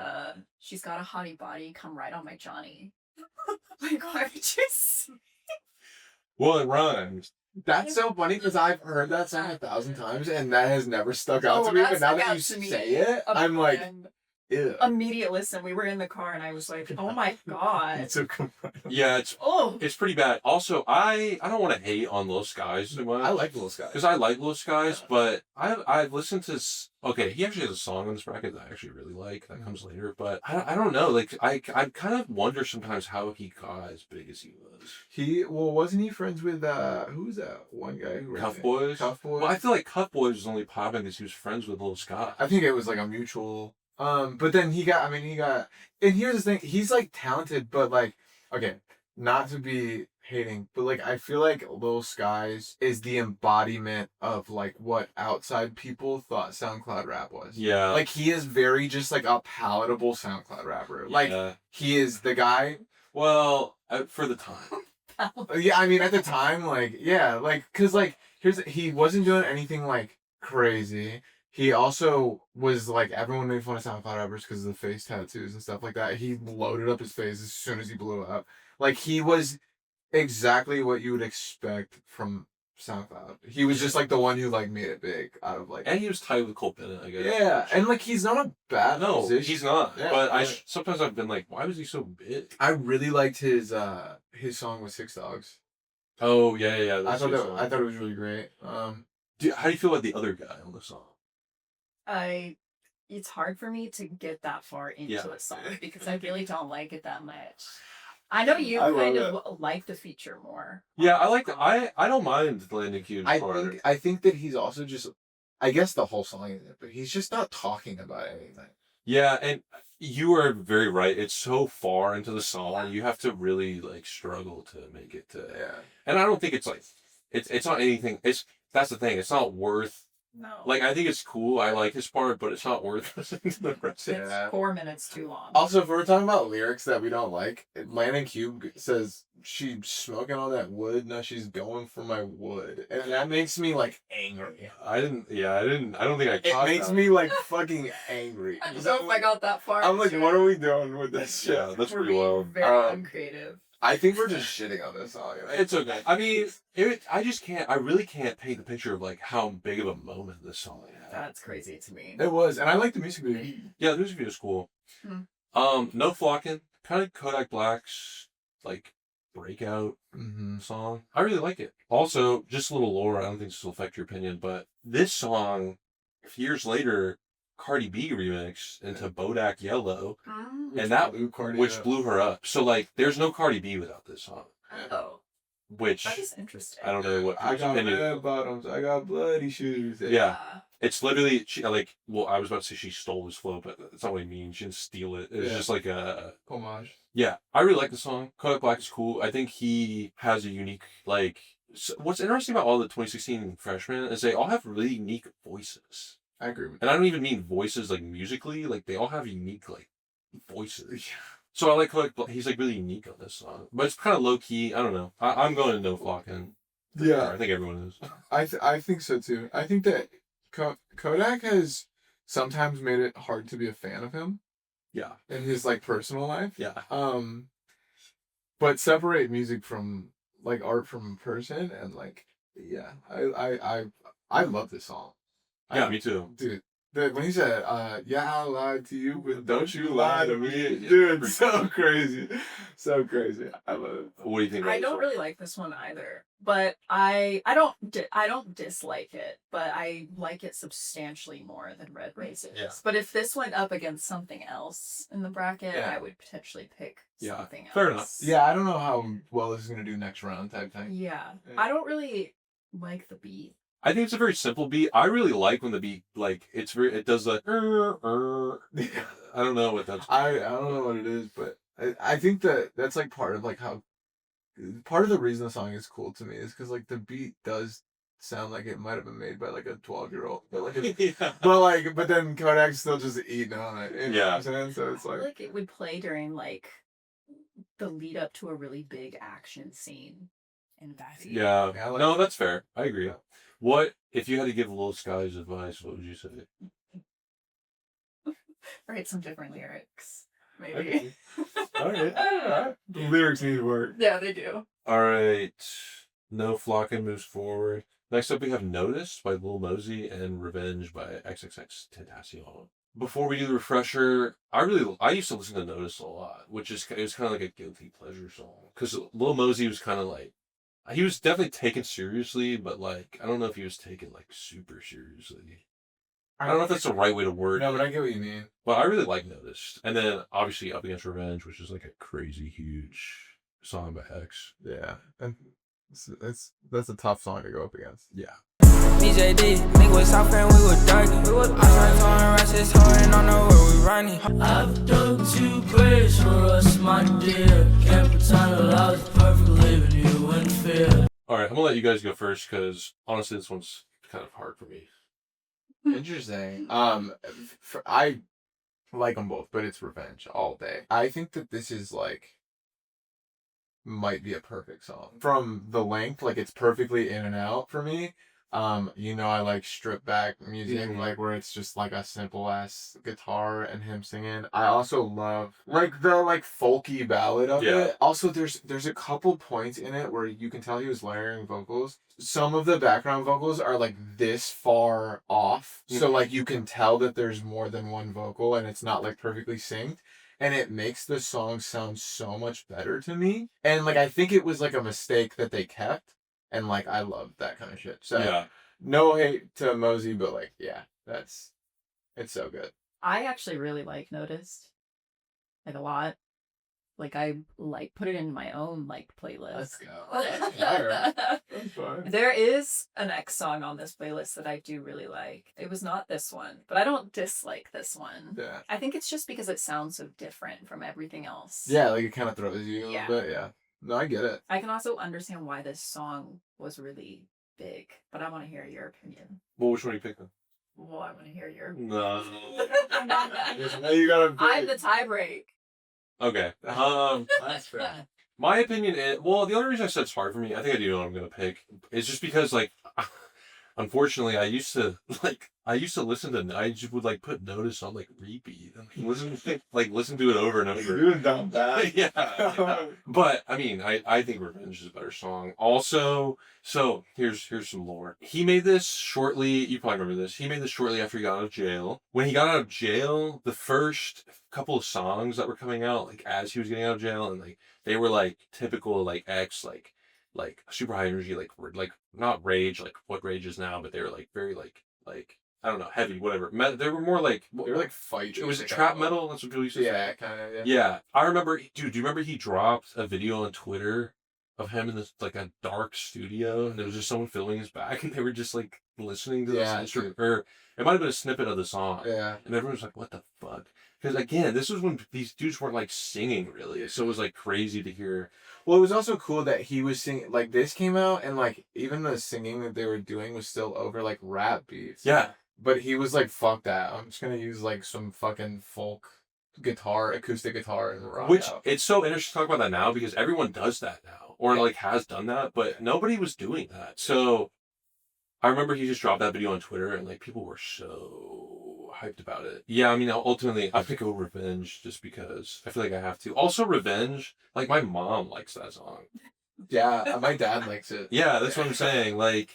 S3: she's got a hottie body, come right on my Johnny. Like why would you say?
S1: Well, it rhymes.
S2: That's so funny because I've heard that song 1,000 times and that has never stuck out
S3: Oh,
S2: to me.
S3: that
S2: But now
S3: stuck
S2: that
S3: out
S2: you
S3: to me.
S2: say it, I'm like, ew.
S3: Immediate listen. We were in the car and I was like, oh my god.
S2: It's a
S1: Yeah,
S3: Oh.
S1: it's pretty bad. Also, I don't want to hate on Lil Skies too much.
S2: I like Little Sky.
S1: Because I like Lil Skies, but I've listened to. Okay, he actually has a song on this bracket that I actually really like. That comes later, but I don't know. Like I kind of wonder sometimes how he got as big as he was.
S2: Wasn't he friends with who's that one guy who
S1: Cuff Boys.
S2: Cuff Boys.
S1: Well, I feel like Cuff Boys was only popping because he was friends with Lil Skies.
S2: I think it was like a mutual. But then he got. And here's the thing: he's like talented, but like, okay, not to be hating, but like I feel like Lil Skies is the embodiment of like what outside people thought SoundCloud rap was.
S1: Yeah.
S2: Like he is very just like a palatable SoundCloud rapper. Like he is the guy.
S1: Well, for the time.
S2: Yeah, I mean at the time, like yeah, like cause like he wasn't doing anything like crazy. He also was like, everyone made fun of SoundCloud rappers because of the face tattoos and stuff like that. He loaded up his face as soon as he blew up. Like, he was exactly what you would expect from SoundCloud. He was just like the one who like made it big out of like.
S1: And he was tied with Cole Bennett, I guess.
S2: Yeah, and like he's not a bad musician.
S1: He's not.
S2: Yeah,
S1: but sometimes I've been like, why was he so big?
S2: I really liked his song with Six Dogs.
S1: Oh yeah.
S2: I thought it was really great.
S1: How do you feel about the other guy on the song?
S3: It's hard for me to get that far into a song because I really don't like it that much. I know you kind of like the feature more.
S1: Yeah, I like I don't mind the landing cube part.
S2: I think that he's also just, I guess the whole song is it, but he's just not talking about anything.
S1: Yeah, and you are very right. It's so far into the song, you have to really like struggle to make it to.
S2: Yeah.
S1: And I don't think it's like it's not anything. That's the thing. It's not worth.
S3: No.
S1: Like, I think it's cool. I like his part, but it's not worth listening to the rest.
S3: It's 4 minutes too long.
S2: Also, if we're talking about lyrics that we don't like, Landon Cube says she's smoking on that wood. Now she's going for my wood, and that makes me like angry.
S1: I don't think I.
S2: It makes me like fucking angry.
S3: I don't know if I got that far.
S2: I'm like, what are we doing with this shit?
S1: Yeah, that's
S3: We're
S1: pretty
S3: being
S1: wild.
S3: very uncreative.
S2: I think we're just shitting on this song.
S1: It's okay. I mean, I just can't. I really can't paint the picture of like how big of a moment this song had.
S3: That's crazy to me.
S2: It was, and I like the music video.
S1: Yeah, the music video is cool.
S3: Hmm.
S1: No Flockin', kind of Kodak Black's like breakout
S2: Mm-hmm.
S1: song. I really like it. Also, just a little lore. I don't think this will affect your opinion, but this song, years later, Cardi B remixed into Bodak Yellow, and that which blew her up. So like, there's no Cardi B without this song.
S3: Oh,
S1: Which
S3: that is interesting.
S1: I don't know what.
S2: I got
S1: opinion-
S2: red bottoms. I got bloody shoes.
S1: Yeah. It's literally I was about to say she stole his flow, but that's not what I mean. She didn't steal it. It's just like a
S2: Homage.
S1: yeah. I really like the song. Kodak Black is cool. I think he has a unique like. What's interesting about all the 2016 freshmen is they all have really unique voices.
S2: I agree with
S1: And I don't even mean voices like musically. Like they all have unique like voices. So I like Kodak Black. He's like really unique on this song, but it's kind of low key. I don't know. I'm going to No Flockin'.
S2: Yeah.
S1: I think everyone is.
S2: I think so too. I think that Kodak has sometimes made it hard to be a fan of him
S1: Yeah.
S2: in his like personal life.
S1: Yeah.
S2: But separate music from like art from person, and like I love this song.
S1: Yeah, me too.
S2: Dude, when he said, yeah, I lied to you, but don't you lie to me. Dude, so crazy. So crazy. I love it.
S1: What do you think?
S3: I don't really like this one either, but I don't dislike it, but I like it substantially more than Red Races.
S1: Yeah.
S3: But if this went up against something else in the bracket,
S2: Yeah.
S3: I would potentially pick something else.
S1: fair enough.
S2: Yeah, I don't know how well this is going to do next round type thing.
S3: Yeah.
S2: Yeah.
S3: I don't really like the beat.
S1: I think it's a very simple beat. I really like when the beat like it does the I don't know what that's.
S2: I don't know what it is, but I think that's like part of like how part of the reason the song is cool to me is because like the beat does sound like it might have been made by like a 12-year-old, but like
S1: Yeah.
S2: but then Kodak's still just eating on it. You know what I'm saying? So it's
S3: I feel
S2: like
S3: like it would play during like the lead up to a really big action scene in that.
S1: Yeah.
S2: Yeah, I like
S1: No,
S2: that.
S1: that's fair. I agree. What if you had to give Lil Sky's advice? What would you say?
S3: Write some different lyrics, maybe.
S1: All right.
S2: the lyrics need work.
S3: Yeah, they do.
S1: All right. No Flockin' moves forward. Next up, we have Noticed by Lil Mosey and Revenge by XXX Tentacion. Before we do the refresher, I used to listen to Noticed a lot, which is it was kind of like a guilty pleasure song because Lil Mosey was kind of like he was definitely taken seriously, but like I don't know if he was taken like super seriously. I don't know if that's the right way to word
S2: No,
S1: it,
S2: but I get what you mean.
S1: but I really like Noticed. And then obviously Up Against Revenge, which is like a crazy huge song by X.
S2: Yeah, and that's a tough song to go up against.
S1: Yeah.
S4: BJD, nigga was South and we were darking. I started throwing rashes hard and I know where we running.
S7: I've done too great for us, my dear. Can't pretend that I was perfect, leaving you in fear.
S1: All right, I'm gonna let you guys go first because honestly, this one's kind of hard for me.
S2: Interesting. I like them both, but it's Revenge all day. I think that this is like might be a perfect song from the length. Like it's perfectly in and out for me, I like stripped back music, like where it's just like a simple ass guitar and him singing. I also love like the like folky ballad of it. Also, there's a couple points in it where you can tell he was layering vocals. Some of the background vocals are like this far off, so like you can tell that there's more than one vocal and it's not like perfectly synced. And it makes the song sound so much better to me. And like I think it was like a mistake that they kept. And like I love that kind of shit. So no hate to Mosey, but like it's so good.
S3: I actually really like Noticed, like a lot. Like I like put it in my own like playlist.
S2: Let's go. That's fine.
S3: There is an X song on this playlist that I do really like. It was not this one, but I don't dislike this one.
S2: Yeah.
S3: I think it's just because it sounds so different from everything else.
S2: Yeah, like it kind of throws you a little bit. Yeah. No, I get it.
S3: I can also understand why this song was really big, but I want to heir your opinion.
S1: Well, which one are you picking?
S3: Well, I want to hear your.
S1: No.
S2: You gotta.
S3: I'm the tiebreak.
S1: Okay.
S2: That's fair.
S1: My opinion is, well, the only reason I said it's hard for me, I think I do know what I'm gonna pick, is just because like, unfortunately, I used to listen to, I just would like put Notice on like repeat and listen to it over and over.
S2: You're down bad.
S1: yeah. But I mean, I think Revenge is a better song. Also, so here's some lore. He made this shortly. You probably remember this. He made this shortly after he got out of jail. When he got out of jail, the first couple of songs that were coming out, like as he was getting out of jail, and like they were like typical like X like super high energy like not rage like what rage is now, but they were like very like I don't know, heavy, whatever. They were more like
S2: They were like fight.
S1: it was trap metal. That's what people used to say.
S2: Yeah, kind of.
S1: Yeah, I remember, dude. Do you remember he dropped a video on Twitter of him in this like a dark studio, and there was just someone filming his back, and they were just like listening to this instrument, or it might have been a snippet of the song.
S2: Yeah,
S1: and everyone was like, "What the fuck?" Because again, this was when these dudes weren't like singing really, so it was like crazy to hear.
S2: Well, it was also cool that he was singing, like this came out and like even the singing that they were doing was still over like rap beats.
S1: Yeah.
S2: But he was like, fuck that. I'm just going to use like some fucking folk guitar, acoustic guitar and rock
S1: Which,
S2: out.
S1: it's so interesting to talk about that now because everyone does that now. Or like has done that, but nobody was doing that. So I remember he just dropped that video on Twitter and like people were so hyped about it. Yeah, I mean, ultimately I pick over Revenge just because I feel like I have to. Also Revenge, like my mom likes that song.
S2: Yeah, my dad likes it.
S1: Yeah, that's what I'm saying. Like,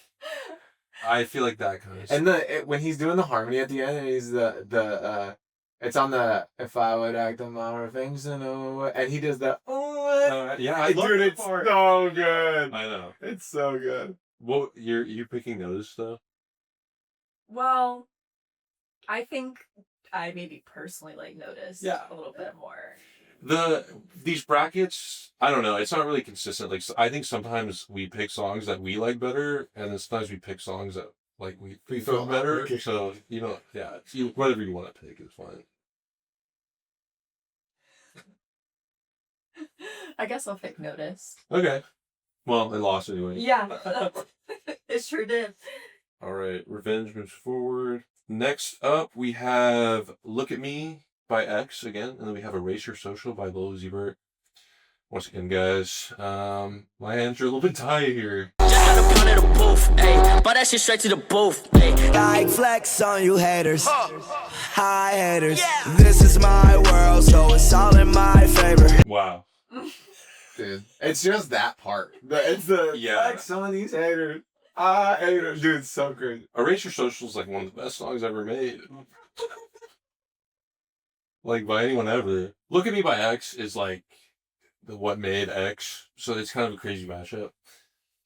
S1: I feel like that kind of.
S2: And when he's doing the harmony at the end, and he's it's on the if I would act on my revenge, and he does that.
S1: Yeah, I love
S2: dude,
S1: that
S2: it's
S1: part.
S2: so good.
S1: I know.
S2: It's so good.
S1: Well, you're picking those though.
S3: Well, I think I maybe personally like Noticed a little bit more.
S1: These brackets, I don't know. It's not really consistent. Like I think sometimes we pick songs that we like better, and then sometimes we pick songs that like we feel better.
S2: Okay.
S1: So whatever you want to pick is fine.
S3: I guess I'll pick Noticed.
S1: Okay. Well, I lost anyway.
S3: Yeah, it sure did.
S1: All right, Revenge moves forward. Next up, we have "Look at Me" by X again, and then we have "Erase Your Social" by Lil Uzi Vert. Once again, guys, my hands are a little bit tied here.
S7: Just got a pound of the booth, ayy. But that shit straight to the booth, ayy.
S4: Like flex on you haters, hi haters. This is my world, so it's all in my favor.
S1: Wow.
S2: Dude, it's just that part. It's the like some of these haters. Haters, dude, it's so crazy.
S1: "Erase Your Social" is like one of the best songs ever made. Like by anyone ever. "Look at Me" by X is like what made X, so it's kind of a crazy mashup.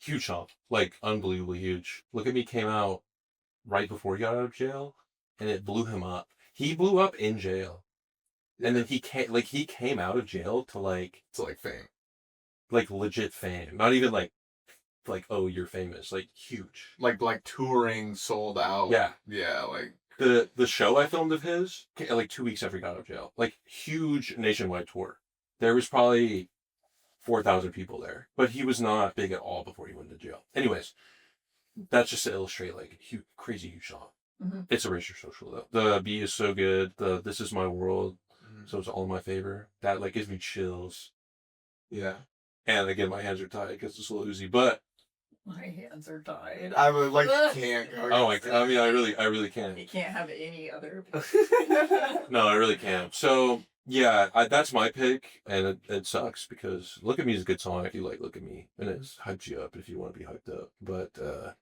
S1: Huge song, like unbelievably huge. "Look at Me" came out right before he got out of jail, and it blew him up. He blew up in jail, and then he came out of jail to
S2: fame,
S1: like legit fame. Not even like oh you're famous, like huge.
S2: like touring sold out. Yeah, like
S1: the show I filmed of his like 2 weeks after he got out of jail, like huge nationwide tour. There was probably 4,000 people there, but he was not big at all before he went to jail. Anyways, that's just to illustrate like crazy huge song.
S3: Mm-hmm.
S1: It's "Erase Your Social" though. The beat is so good. The "This Is My World," so it's all in my favor. That like gives me chills.
S2: Yeah.
S1: And again, my hands are tied because it's Lil Uzi. But
S3: My hands are tied.
S2: I would like can't go.
S1: Oh my! I mean, I really can't.
S3: You can't have any other.
S1: No, I really can't. So yeah, that's my pick, and it sucks because "Look at Me" is a good song if you like "Look at Me," and it hypes you up if you want to be hyped up. But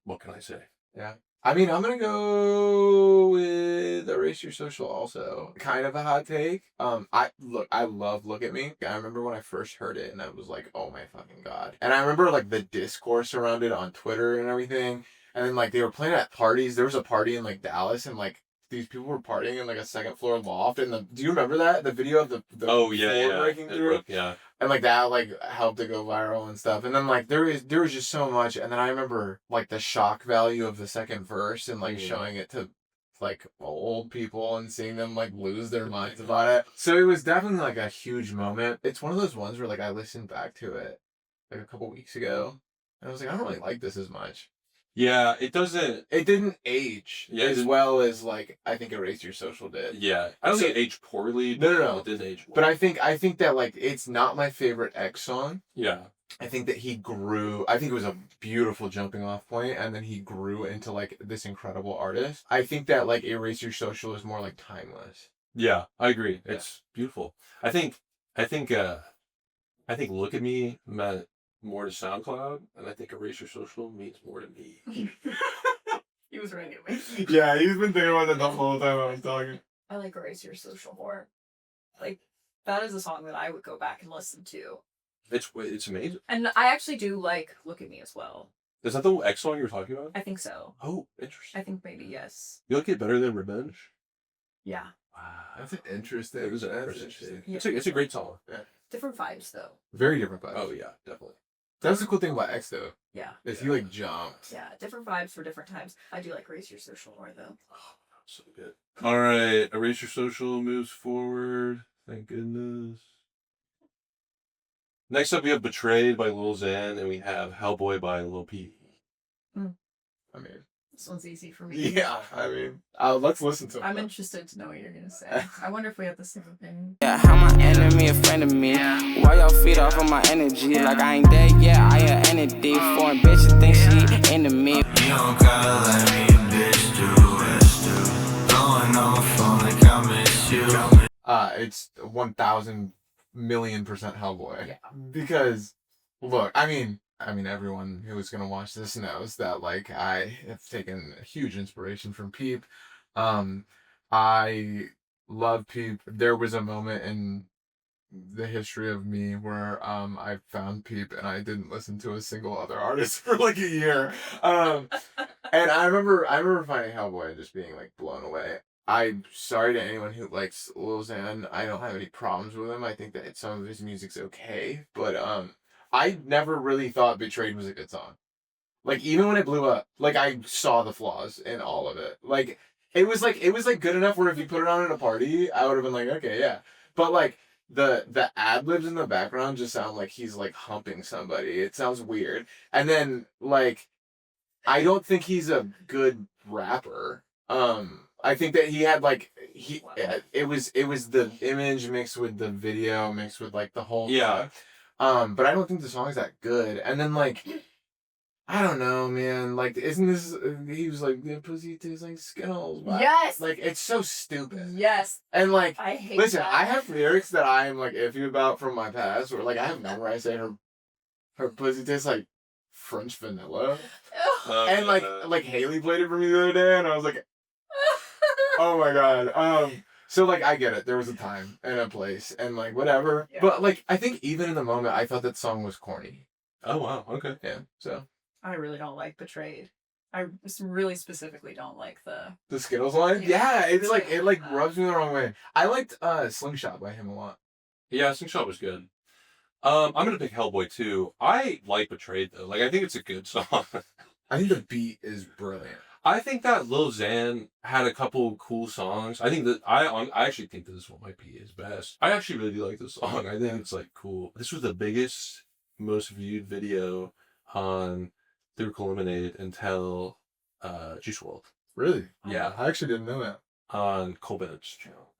S1: what can I say?
S2: Yeah. I mean, I'm gonna go with Erase Your Social also. Kind of a hot take. I love Look at Me. I remember when I first heard it and I was like, oh my fucking god. And I remember like the discourse around it on Twitter and everything. And then like they were playing at parties. There was a party in like Dallas and like these people were partying in like a second floor loft. And do you remember that? The video of the
S1: Oh
S2: floor
S1: yeah,
S2: breaking through?
S1: yeah.
S2: And like that like helped it go viral and stuff. And then like there was just so much. And then I remember like the shock value of the second verse and like showing it to like old people and seeing them like lose their minds about it. So it was definitely like a huge moment. It's one of those ones where like I listened back to it like a couple weeks ago and I was like, I don't really like this as much.
S1: Yeah, it doesn't.
S2: It didn't age as well as like I think Erase Your Social did.
S1: Yeah, I don't think it aged poorly.
S2: No.
S1: It didn't age well.
S2: But I think that like it's not my favorite X song.
S1: Yeah.
S2: I think that he grew. I think it was a beautiful jumping off point, and then he grew into like this incredible artist. I think that like Erase Your Social is more like timeless.
S1: Yeah, I agree. It's beautiful. I think Look at Me meant more to SoundCloud, and I think Erase Your Social means more to me.
S3: He was ready to me.
S2: Yeah, he's been thinking about that the whole time I was talking.
S3: I like Erase Your Social more. Like, that is a song that I would go back and listen to.
S1: It's amazing.
S3: And I actually do like Look at Me as well.
S1: Is that the X song you were talking about?
S3: I think so.
S1: Oh, interesting.
S3: I think maybe yes.
S1: You like it better than Revenge?
S3: Yeah.
S1: Wow.
S2: That's interesting.
S1: It is
S2: That's
S1: interesting.
S3: Yeah.
S1: It's a great song.
S2: Yeah.
S3: Different vibes though.
S2: Very different vibes.
S1: Oh yeah, definitely.
S2: That's the cool thing about X though.
S3: Yeah.
S2: Is he like jumped?
S3: Yeah. Different vibes for different times. I do like Erase Your Social more though.
S1: Oh, so good. All right, Erase Your Social moves forward. Thank goodness. Next up, we have Betrayed by Lil Xan, and we have Hellboy by Lil Peep.
S2: I mean,
S3: This one's easy for me.
S2: yeah. I mean, let's listen to it.
S3: I'm interested to know what you're gonna say. I wonder if we have the same opinion.
S4: Yeah, how my enemy a friend of me. Why y'all feed off of my energy? Like I ain't dead yet, I an entity. Foreign bitches think she into me.
S8: You don't gotta let me, bitch, do it. Blowing on my phone like I miss you.
S2: It's 1,000,000,000% Hellboy.
S3: Yeah.
S2: Because, look, I mean, everyone who is gonna watch this knows that like I have taken a huge inspiration from Peep. I love Peep. There was a moment in the history of me where I found Peep and I didn't listen to a single other artist for like a year. And I remember finding Hellboy and just being like blown away. I'm sorry to anyone who likes Lil Xan. I don't have any problems with him. I think that some of his music's okay, but I never really thought Betrayed was a good song. Like even when it blew up, like I saw the flaws in all of it. Like it was good enough where if you put it on at a party, I would have been like, okay, yeah. But like the ad libs in the background just sound like he's like humping somebody. It sounds weird. And then like I don't think he's a good rapper. I think that he had like it was the image mixed with the video mixed with like the whole but I don't think the song's that good. And then like I don't know, man. Like isn't this he was like the pussy tastes like Skittles.
S3: Yes.
S2: Like it's so stupid.
S3: Yes.
S2: And like
S3: I hate
S2: listen,
S3: that.
S2: I have lyrics that I am like iffy about from my past where like I have none where I say her pussy tastes like French vanilla. And like Haley played it for me the other day and I was like oh my god. So like I get it. There was a time and a place and like whatever.
S3: Yeah.
S2: But like I think even in the moment I thought that song was corny.
S1: Oh wow, okay.
S2: Yeah. So
S3: I really don't like Betrayed. I really specifically don't like
S2: the Skittles line?
S3: Yeah.
S2: Yeah, it's like it like rubs me the wrong way. I liked Slingshot by him a lot.
S1: Yeah, Slingshot was good. I'm gonna pick Hellboy too. I like Betrayed though. Like I think it's a good song.
S2: I think the beat is brilliant.
S1: I think that Lil Xan had a couple cool songs. I think that I actually think that this one might be his best. I actually really do like this song. I think it's like cool. This was the biggest, most viewed video on Lyrical Lemonade until Juice WRLD.
S2: Really?
S1: Yeah,
S2: I actually didn't know that.
S1: on Cole Bennett's channel.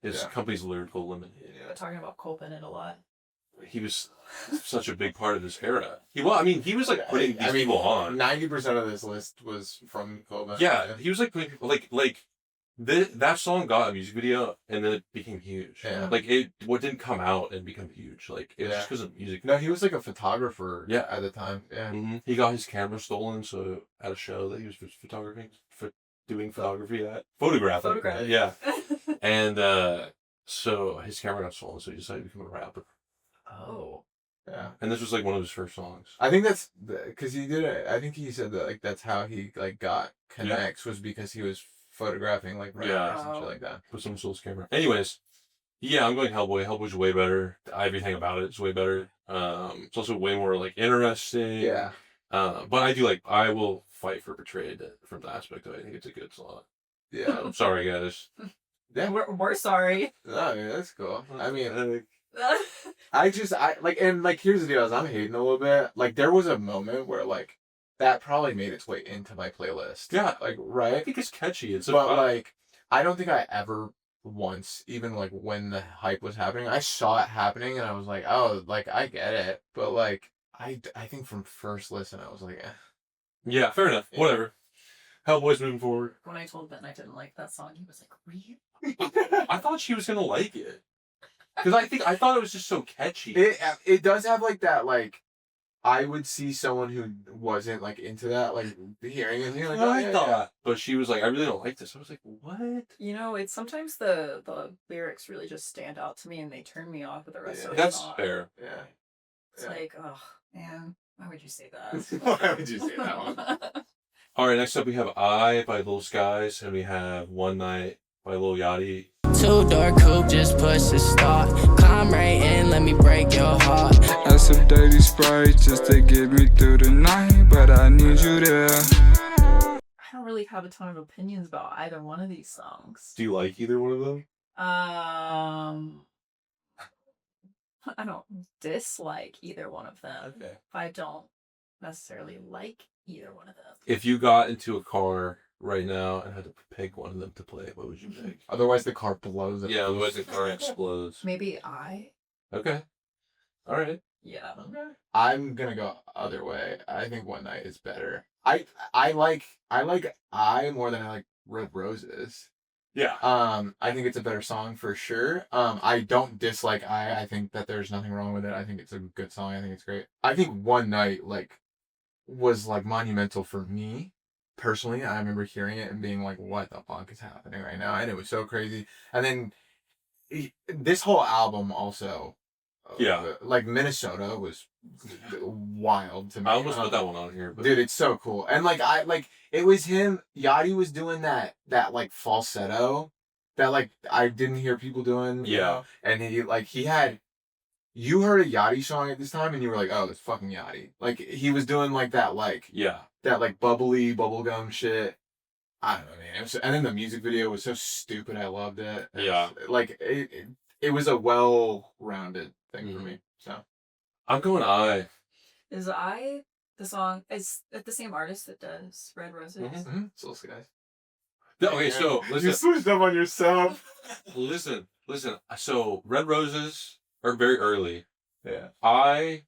S1: His company's Lyrical Lemonade.
S3: Talking about Cole Bennett a lot.
S1: he was such a big part of this era. He was like putting these people on.
S2: 90% of this list was from Kobe.
S1: Yeah, he was like putting people like that song got a music video and then it became huge.
S2: Yeah.
S1: Like what didn't come out and become huge. Like it was just because of music.
S2: No, he was like a photographer.
S1: Yeah.
S2: At the time. Yeah.
S1: Mm-hmm. He got his camera stolen, so at a show that he was doing photography at photographing. Yeah. And so his camera got stolen, so he decided to become a rapper.
S3: Oh.
S2: Yeah.
S1: And this was like one of his first songs.
S2: I think that's because he did it. I think he said that like that's how he like got connects was because he was photographing like rappers and shit like that.
S1: Put someone stole his camera. Anyways, yeah, I'm going Hellboy. Hellboy's way better. Everything about it is way better. It's also way more like interesting.
S2: Yeah.
S1: But I will fight for Betrayed from the aspect of it. I think it's a good song.
S2: Yeah.
S1: I'm sorry, guys.
S2: Yeah.
S3: We're sorry.
S2: No, yeah, that's cool. I mean, I here's the deal: is I'm hating a little bit. Like, there was a moment where like that probably made its way into my playlist.
S1: Yeah,
S2: like
S1: I
S2: right.
S1: think it's catchy.
S2: Like, I don't think I ever once, even like when the hype was happening, I saw it happening and I was like, oh, like I get it, but like I think from first listen I was like, eh.
S1: Yeah, fair enough. Yeah. Whatever. Hellboy's moving forward.
S3: When I told Ben I didn't like that song, he was like, "Really?"
S1: I thought she was gonna like it. Because I thought it was just so catchy.
S2: It does have like that like I would see someone who wasn't like into that like hearing it and like
S1: I thought, but she was like, I really don't like this. I was like, what?
S3: You know, it's sometimes the lyrics really just stand out to me and they turn me off with the rest of the
S1: That's
S3: song.
S1: fair.
S2: Yeah.
S3: It's like, oh man, why would you say that?
S2: Why would you say that one?
S1: All right, next up we have I by Lil Skies and we have One Night by Lil Yachty.
S7: Two-door coupe, just push the start. Climb right in, let me break your heart.
S9: That's some dirty Sprite just to get me through the night, but I need you there.
S3: I don't really have a ton of opinions about either one of these songs.
S1: Do you like either one of them?
S3: I don't dislike either one of them.
S1: Okay.
S3: I don't necessarily like either one of them.
S1: If you got into a car right now and had to pick one of them to play, what would you pick?
S2: Otherwise the car blows up.
S1: Yeah, otherwise the car explodes.
S3: Maybe I.
S1: Okay. All right.
S3: Yeah.
S2: Okay. I'm gonna go other way. I think One Night is better. I like I more than I like Red Roses.
S1: Yeah.
S2: I think it's a better song for sure. I don't dislike I think that there's nothing wrong with it. I think it's a good song. I think it's great. I think One Night was monumental for me personally. I remember hearing it and being like, what the fuck is happening right now? And it was so crazy. And then this whole album also Minnesota was wild to me.
S1: I almost put that one on here, but
S2: dude, it's so cool. And it was him. Yachty was doing that falsetto that I didn't hear people doing. You know? And he had. You heard a Yachty song at this time, and you were like, "Oh, it's fucking Yachty." Like he was doing that bubbly bubblegum shit. I don't know, man. And then the music video was so stupid. I loved it. It was a well-rounded thing for me. So
S1: I'm going I.
S3: Is I the song? Is it the same artist that does Red Roses?
S2: Mm-hmm. So guys.
S1: Okay, so listen.
S2: You switched up on yourself.
S1: Listen. So Red Roses are very early.
S2: Yeah.
S1: I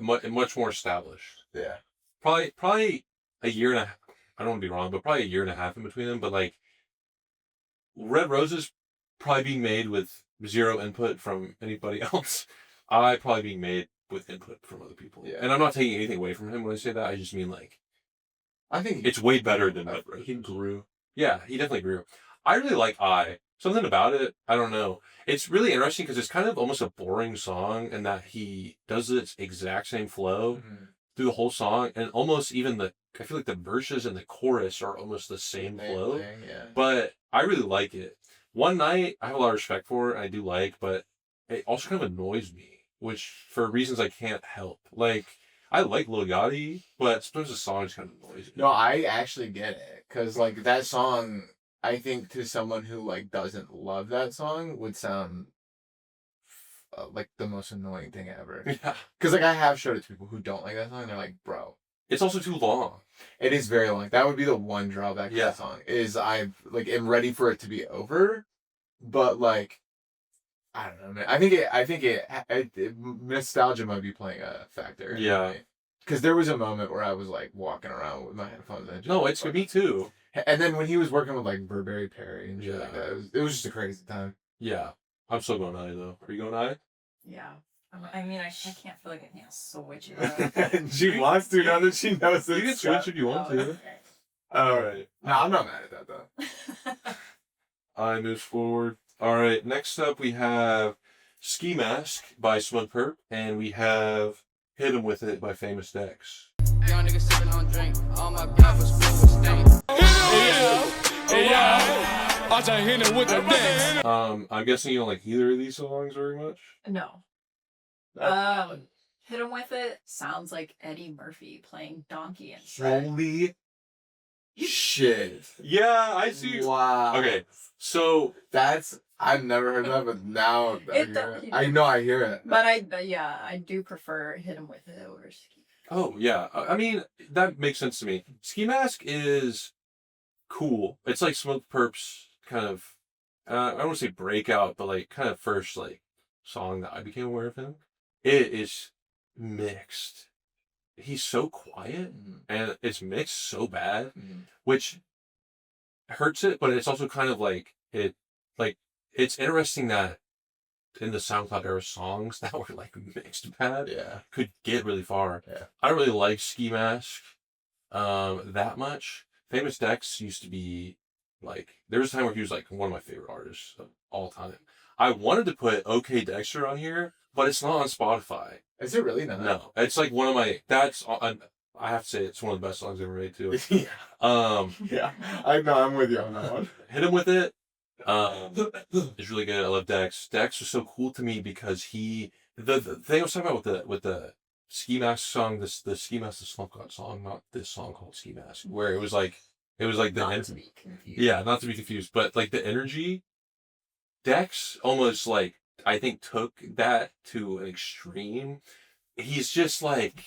S1: am much more established.
S2: Yeah.
S1: Probably a year and a half. I don't want to be wrong, but probably a year and a half in between them. But Red Roses probably being made with zero input from anybody else. I probably being made with input from other people.
S2: Yeah.
S1: And I'm not taking anything away from him when I say that. I just mean
S2: I think
S1: it's way better than Red Roses.
S2: He grew.
S1: Yeah, he definitely grew. I really like I. Something about it, I don't know. It's really interesting because it's kind of almost a boring song in that he does this exact same flow through the whole song, and almost even I feel like the verses and the chorus are almost the same flow.
S2: Yeah.
S1: But I really like it. One Night, I have a lot of respect for it, and I do like, but it also kind of annoys me, which for reasons I can't help. I like Lil Yachty, but sometimes the song just kind of annoys me.
S2: No, I actually get it, because that song, I think to someone who doesn't love that song would sound like the most annoying thing ever.
S1: Yeah.
S2: Because I have showed it to people who don't like that song, and they're like, bro.
S1: It's also too long.
S2: It is very long. That would be the one drawback to that song, is I am ready for it to be over, but I don't know, man. I think nostalgia might be playing a factor.
S1: Yeah.
S2: Because there was a moment where I was like walking around with my headphones in.
S1: No, it's me too.
S2: And then when he was working with like Burberry Perry and shit like that, it was just a crazy time.
S1: Yeah. I'm still going I though. Are you going I?
S3: Yeah. I mean, I can't feel like I can't switch it up.
S2: She wants to now that she knows
S1: You can switch if you want to.
S2: Alright. No, I'm not mad at that though.
S1: I move forward. Alright, next up we have Ski Mask by Smug Perp, and we have Hit 'Em With It by Famous Dex.
S7: Young nigga sipping on drink. All my rappers full with stain.
S4: I just hit him with the dance.
S1: I'm guessing you don't like either of these songs very much?
S3: No. Hit 'Em With It sounds like Eddie Murphy playing Donkey and Shrek.
S2: Holy shit.
S1: Yeah, I see.
S2: Wow.
S1: Okay, so
S2: I've never heard that, but now I hear it.
S3: But I do prefer Hit 'Em With It over Ski.
S1: oh yeah, I mean that makes sense to me. Ski Mask is cool. It's like Smoke Perp's kind of I don't want to say breakout, but like kind of first like song that I became aware of him. It is mixed. He's so quiet, and it's mixed so bad, which hurts it. But it's also kind of like it's interesting that in the SoundCloud-era songs that were like mixed bad, could get really far.
S2: Yeah.
S1: I don't really like Ski Mask, that much. Famous Dex used to be like there was a time where he was like one of my favorite artists of all time. I wanted to put OK Dexter on here, but it's not on Spotify.
S2: Is it really not?
S1: No, it's like one of my. I have to say it's one of the best songs ever made too.
S2: Yeah.
S1: Yeah.
S2: I'm with you on that one.
S1: Hit 'Em With It. It's really good. I love Dex. Dex was so cool to me because the thing I was talking about with the Ski Mask song, the Ski Mask the Slump song, not this song called Ski Mask, where it was like the
S3: Not to be confused.
S1: yeah, not to be confused, but like the energy. Dex almost like I think took that to an extreme. He's just like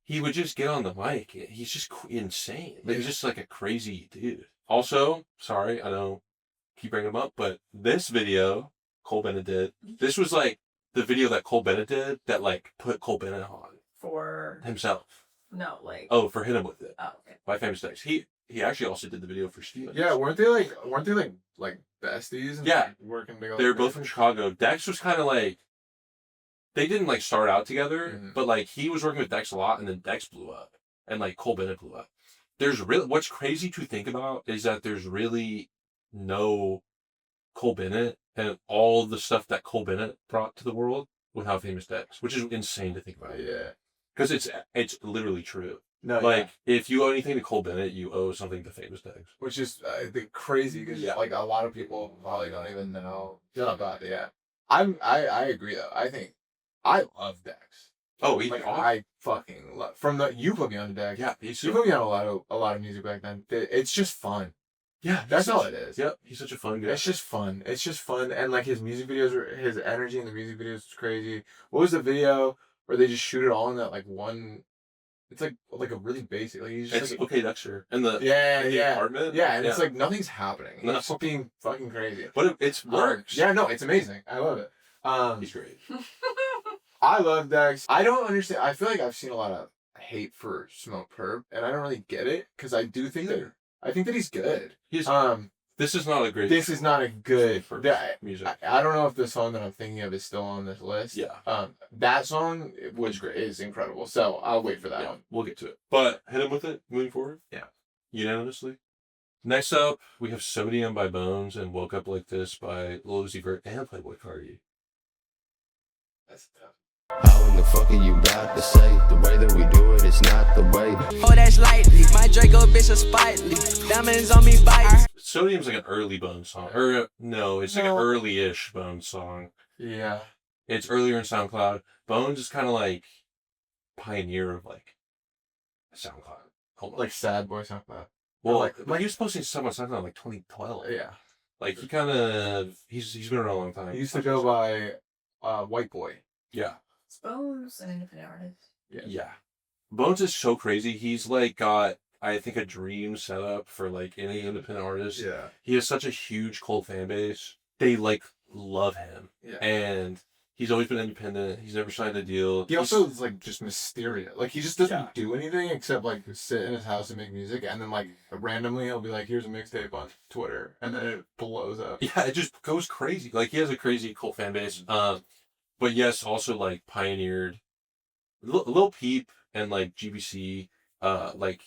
S1: he would just get on the mic. He's just insane. Like, he's just like a crazy dude. Also, sorry, I know, keep bringing him up, but this video Cole Bennett did. This was like the video that Cole Bennett did that like put Cole Bennett on
S3: For
S1: himself.
S3: no, like
S1: Oh, for Hit 'Em With It
S3: okay.
S1: by Famous Dex. He actually also did the video for Stevens.
S2: Yeah, weren't they like besties? And
S1: Yeah.
S2: working together.
S1: They were both from Chicago. Dex was kind of like, they didn't like start out together, but like he was working with Dex a lot, and then Dex blew up, and like Cole Bennett blew up. What's crazy to think about is that there's really no Cole Bennett and all the stuff that Cole Bennett brought to the world without Famous Dex, which is insane to think about.
S2: Yeah.
S1: Because it's literally true.
S2: No,
S1: Like, if you owe anything to Cole Bennett, you owe something to Famous Dex.
S2: which is I think crazy because
S1: Yeah.
S2: like a lot of people probably don't even know about it. Yeah. I agree though. I think I love Dex.
S1: Oh,
S2: I fucking love you put me on Dex.
S1: yeah,
S2: You put me on a lot of music back then. It's just fun.
S1: yeah,
S2: That's all it is.
S1: Yep, he's such a fun guy.
S2: It's just fun. It's just fun, and like his music videos, his energy in the music videos is crazy. What was the video where they just shoot it all in that like one? It's like a really basic. Like he's just
S1: It's
S2: like,
S1: OK Dexter in the apartment.
S2: yeah, and it's like nothing's happening.
S1: No.
S2: It's just being fucking crazy.
S1: But it works.
S2: Yeah, no, it's amazing. I love it.
S1: He's great.
S2: I love Dex. I don't understand. I feel like I've seen a lot of hate for Smoke Perp, and I don't really get it because I do think I think that he's good.
S1: He's this is not a great.
S2: This is not a good
S1: music.
S2: I don't know if the song that I'm thinking of is still on this list.
S1: Yeah.
S2: That song was great. Is incredible. So I'll wait for that
S1: Yeah,
S2: one.
S1: we'll get to it. But Hit 'Em With It moving forward.
S2: Yeah.
S1: Unanimously. Next up, we have Sodium by Bones and Woke Up Like This by Lil Uzi Vert and Playboy Cardi.
S2: That's tough.
S10: How in the fuck are you about to say? The way that we do it, it's not the way.
S7: Oh, that's lightly. My Draco bitch is spitely. Diamonds on me bites.
S1: Sodium's like an early Bones song. Or no, it's like an early-ish Bones song.
S2: Yeah.
S1: It's earlier in SoundCloud. Bones is kind of like pioneer of like SoundCloud. Almost.
S2: Like sad boy SoundCloud.
S1: Well,
S2: like
S1: he was posting stuff on SoundCloud in like 2012.
S2: Yeah.
S1: Like he kind of he's been around a long time.
S2: He used to go by White Boy.
S1: Yeah.
S3: Bones, an independent artist.
S1: Yeah. Bones is so crazy. He's like got, I think, a dream set up for like any independent artist.
S2: Yeah.
S1: He has such a huge cult fan base. They like love him.
S2: Yeah.
S1: And he's always been independent. He's never signed a deal.
S2: He also is like just mysterious. Like he just doesn't
S1: Yeah.
S2: do anything except like sit in his house and make music, and then like randomly he'll be like, "Here's a mixtape on Twitter," and then it blows up.
S1: Yeah, it just goes crazy. Like he has a crazy cult fan base. But yes, also like pioneered Lil Peep and like GBC, like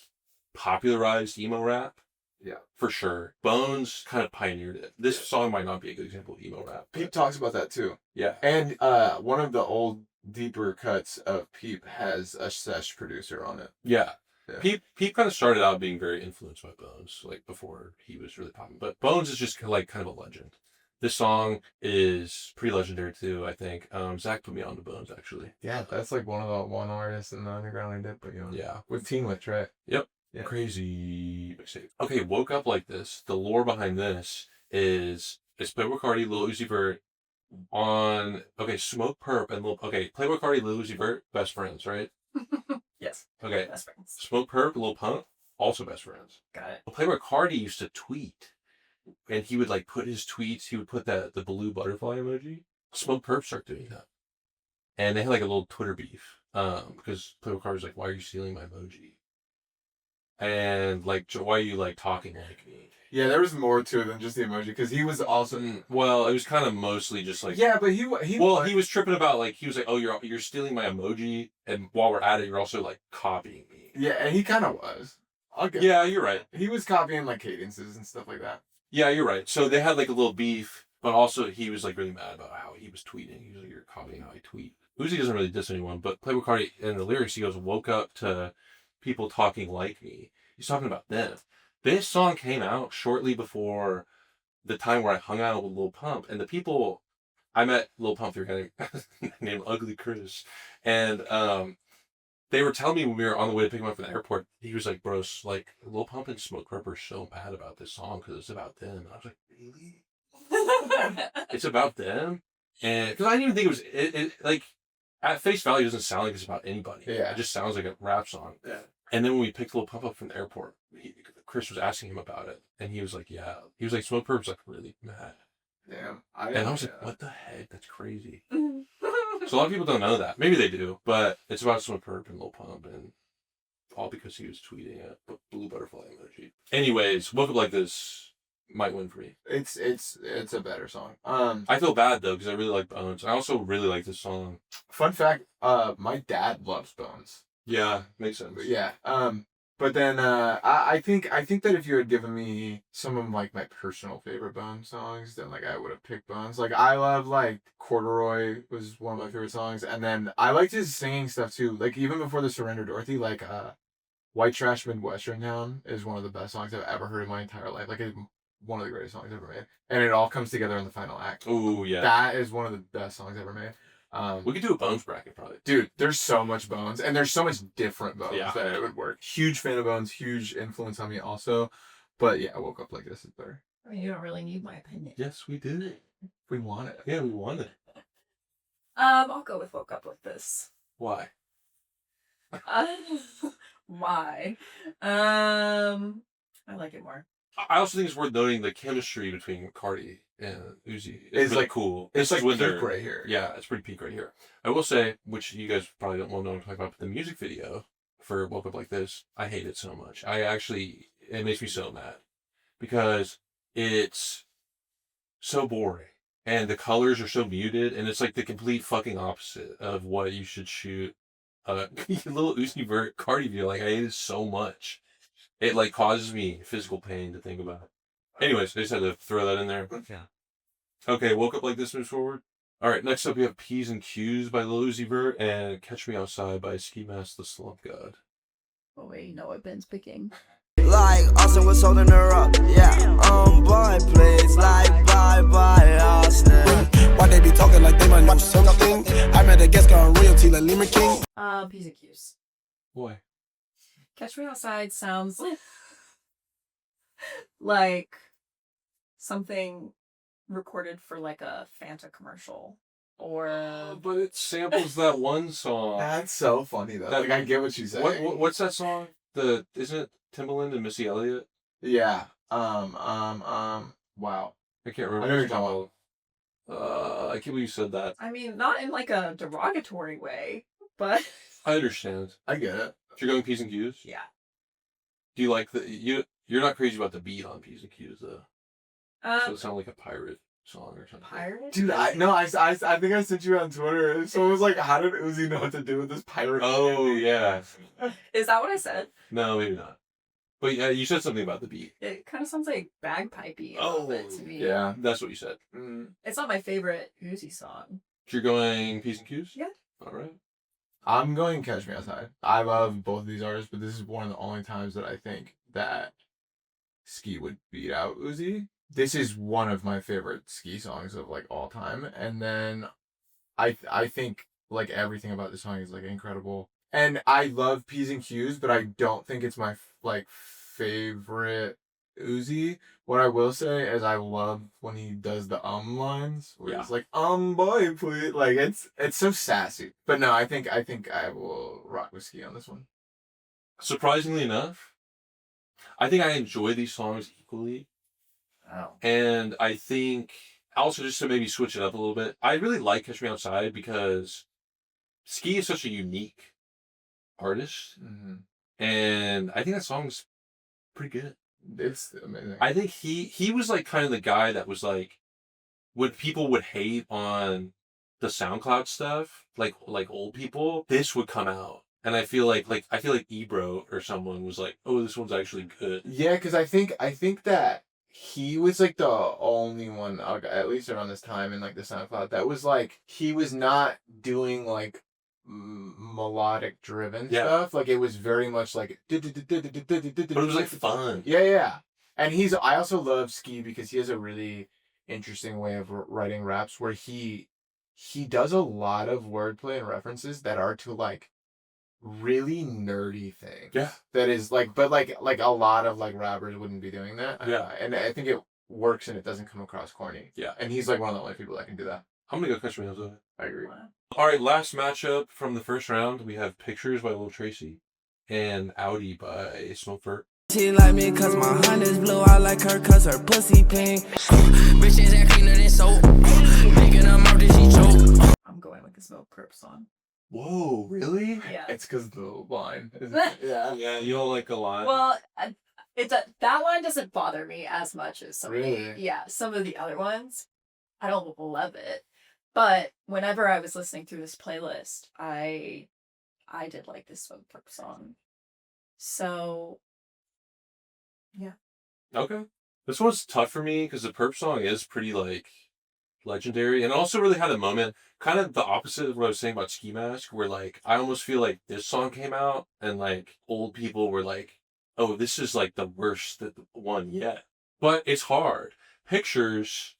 S1: popularized emo rap.
S2: Yeah.
S1: For sure. Bones kind of pioneered it. This song might not be a good example of emo rap.
S2: Peep talks about that too.
S1: Yeah.
S2: And one of the old deeper cuts of Peep has a sesh producer on it.
S1: Yeah.
S2: Yeah.
S1: Peep kind of started out being very influenced by Bones, like before he was really popular. But Bones is just like kind of a legend. This song is pretty legendary too, I think. Zach put me on to Bones actually.
S2: Yeah, that's like one of the one artists in the underground I did put you on.
S1: Yeah.
S2: With Teen Witch, right?
S1: Yep.
S2: Yeah.
S1: Crazy mixtape. Okay, Woke Up Like This. The lore behind this is Playboy Carti, Lil Uzi Vert on Smoke Perp and Playboy Carti, Lil Uzi Vert, best friends, right?
S3: Yes.
S1: Okay.
S3: Best friends.
S1: Smoke Perp, Lil Pump, also best friends.
S3: Got it.
S1: Playboy Carti used to tweet, and he would like put his tweets. He would put the blue butterfly emoji. Smoke Perp started doing that, and they had like a little Twitter beef because Playboy Carti was like, "Why are you stealing my emoji?" And like, why are you like talking like me?
S2: Yeah, there was more to it than just the emoji because he was also.
S1: Well, it was kind of mostly just like.
S2: Yeah, but he
S1: was tripping about like he was like, oh, you're stealing my emoji, and while we're at it, you're also like copying me.
S2: Yeah, and he kind of was.
S1: Yeah, you're right.
S2: He was copying like cadences and stuff like that.
S1: Yeah, you're right. So they had like a little beef, but also he was like really mad about how he was tweeting. He was like, you're copying how I tweet. Uzi doesn't really diss anyone, but Playboy Carti in the lyrics he goes, woke up to people talking like me. He's talking about them. This song came out shortly before the time where I hung out with Lil Pump, and the people I met Lil Pump through a guy named Ugly Chris, and they were telling me when we were on the way to pick him up from the airport, he was like, "Bros, like Lil Pump and Smoke Perp are so mad about this song because it's about them." And I was like, "Really? It's about them?" And because I didn't even think it was it like at face value it doesn't sound like it's about anybody.
S2: Yeah,
S1: it just sounds like a rap song.
S2: Yeah.
S1: And then when we picked Lil Pump up from the airport, Chris was asking him about it, and he was like, "Yeah." He was like, "Smoke Perp's like really mad."
S2: Damn.
S1: And I was like, "What the heck? That's crazy." So a lot of people don't know that. Maybe they do, but it's about Smoke Perp and Lil Pump, and all because he was tweeting a blue butterfly emoji. Anyways, Woke Up Like This might win for me.
S2: It's a better song.
S1: I feel bad though because I really like Bones. I also really like this song.
S2: Fun fact: my dad loves Bones.
S1: Yeah, makes sense.
S2: Yeah. But then I think that if you had given me some of like my personal favorite Bones songs, then like I would have picked Bones. Like I love like Corduroy was one of my favorite songs, and then I liked his singing stuff too. Like even before the Surrender Dorothy, like White Trash Midwestern Town is one of the best songs I've ever heard in my entire life. Like it's one of the greatest songs ever made, and it all comes together in the final act.
S1: Oh yeah,
S2: that is one of the best songs ever made.
S1: We could do a Bones bracket probably.
S2: Dude, there's so much Bones, and there's so much different Bones
S1: Yeah.
S2: that it would work. Huge fan of Bones, huge influence on me also. But yeah, Woke Up Like This is better.
S3: I mean, you don't really need my opinion.
S1: Yes, we did.
S2: We want it.
S1: Yeah, we won it.
S3: I'll go with Woke Up Like This.
S1: Why?
S3: Why? I like it more.
S1: I also think it's worth noting the chemistry between Carti and Uzi is really
S2: like
S1: cool.
S2: It's like
S1: when
S2: peak
S1: they're-
S2: right here.
S1: Yeah, it's pretty peak right here. I will say, which you guys probably don't know what I'm talking about, but the music video for Woke Up Like This, I hate it so much. It makes me so mad because it's so boring and the colors are so muted and it's like the complete fucking opposite of what you should shoot a little Uzi Vert Carti video. Like I hate it so much. It like causes me physical pain to think about it. Anyways, I just had to throw that in there.
S2: Yeah.
S1: Okay, Woke Up Like This moves forward. All right, next up we have P's and Q's by Lil Uzi Vert and Catch Me Outside by Ski Mask the Slump God.
S3: Oh wait, you know what Ben's picking.
S4: Like Austin was holding her up, yeah. Boy, please, like bye, Austin. Why they be talking like they might know something? I met a guest on royalty like Lima King.
S3: P's and Q's.
S1: Boy.
S3: Catch Me Outside sounds like something recorded for like a Fanta commercial or
S1: But it samples that one song.
S2: That's so funny though. Like I get what you say.
S1: What's that song? Isn't it Timbaland and Missy Elliott?
S2: Yeah. Wow.
S1: I can't remember.
S2: I know what you're talking about.
S1: I can't believe you said that.
S3: I mean, not in like a derogatory way, but
S1: I understand.
S2: I get it.
S1: If you're going P's and Q's,
S3: yeah.
S1: do you like you're not crazy about the beat on P's and Q's though? So it sounds like a pirate song or something.
S3: Pirate?
S2: Dude, I think I sent you on Twitter. Someone was like, how did Uzi know what to do with this pirate?
S1: Oh yeah.
S3: Is that what I said?
S1: No, maybe not. But yeah, you said something about the beat.
S3: It kind of sounds like bagpipey a little bit to me.
S2: Yeah.
S1: That's what you said.
S3: It's not my favorite Uzi song.
S1: You're going P's and Q's?
S3: Yeah.
S1: All right.
S2: I'm going Catch Me Outside. I love both of these artists, but this is one of the only times that I think that Ski would beat out Uzi. This is one of my favorite Ski songs of like all time. And then I think like everything about this song is like incredible. And I love P's and Q's, but I don't think it's my like favorite Uzi. What I will say is I love when he does the lines where it's like boy please, like it's so sassy. But no, I think I will rock with Ski on this one.
S1: Surprisingly enough, I think I enjoy these songs equally.
S3: Oh.
S1: And I think also just to maybe switch it up a little bit, I really like Catch Me Outside because Ski is such a unique artist. And I think that song's pretty good.
S2: It's amazing.
S1: I think he was like kind of the guy that was like, when people would hate on the SoundCloud stuff, like old people, this would come out. And I feel like Ebro or someone was like, oh, this one's actually good.
S2: Yeah, because I think that he was like the only one, at least around this time in like the SoundCloud, that was like, he was not doing like melodic driven stuff. Like it was very much like but
S1: it was like fun.
S2: Yeah. And I also love Ski because he has a really interesting way of writing raps where he does a lot of wordplay and references that are to like really nerdy things.
S1: Yeah.
S2: That is like, but like a lot of like rappers wouldn't be doing that.
S1: Yeah.
S2: And I think it works and it doesn't come across corny.
S1: Yeah.
S2: And he's like one of the only people that can do that.
S1: I'm gonna go Catch Me Outside.
S2: I agree.
S1: All right, last matchup from the first round. We have Pictures by Lil Tracy and Audi by Smoke Furt.
S4: She like me cause my hunt is blue. I like her cause her pussy pink. Bitches that cleaner than soap. Making her mouth that she choke.
S3: I'm going with the Smoke Perp song.
S1: Whoa, really?
S3: Yeah.
S2: It's because the line. Yeah.
S1: Yeah, you don't like a line.
S3: Well, that line doesn't bother me as much as some
S2: Really?
S3: some of the other ones. I don't love it. But whenever I was listening through this playlist, I did like this Smoke Perp song. So, yeah.
S1: Okay. This one's tough for me because the Perp song is pretty like legendary and also really had a moment, kind of the opposite of what I was saying about Ski Mask, where like I almost feel like this song came out and like old people were like, oh, this is like the worst one yet. But it's hard. Pictures.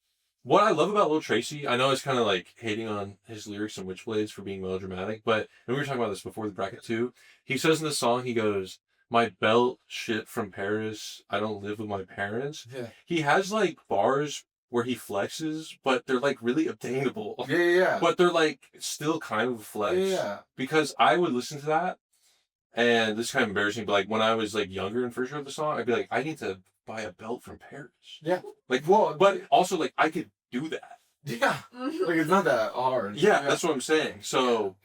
S1: What I love about Lil Tracy, I know it's kind of like hating on his lyrics and Witchblades for being melodramatic, but and we were talking about this before the bracket too. He says in the song, he goes, my belt shipped from Paris. I don't live with my parents.
S2: Yeah.
S1: He has like bars where he flexes, but they're like really obtainable.
S2: Yeah.
S1: But they're like still kind of a flex.
S2: Yeah.
S1: Because I would listen to that, and this is kind of embarrassing, but like when I was like younger and first heard the song, I'd be like, I need to buy a belt from Paris.
S2: Yeah.
S1: Like, well, but also like I could do that.
S2: Yeah. Like it's not that hard.
S1: Yeah, that's what I'm saying. So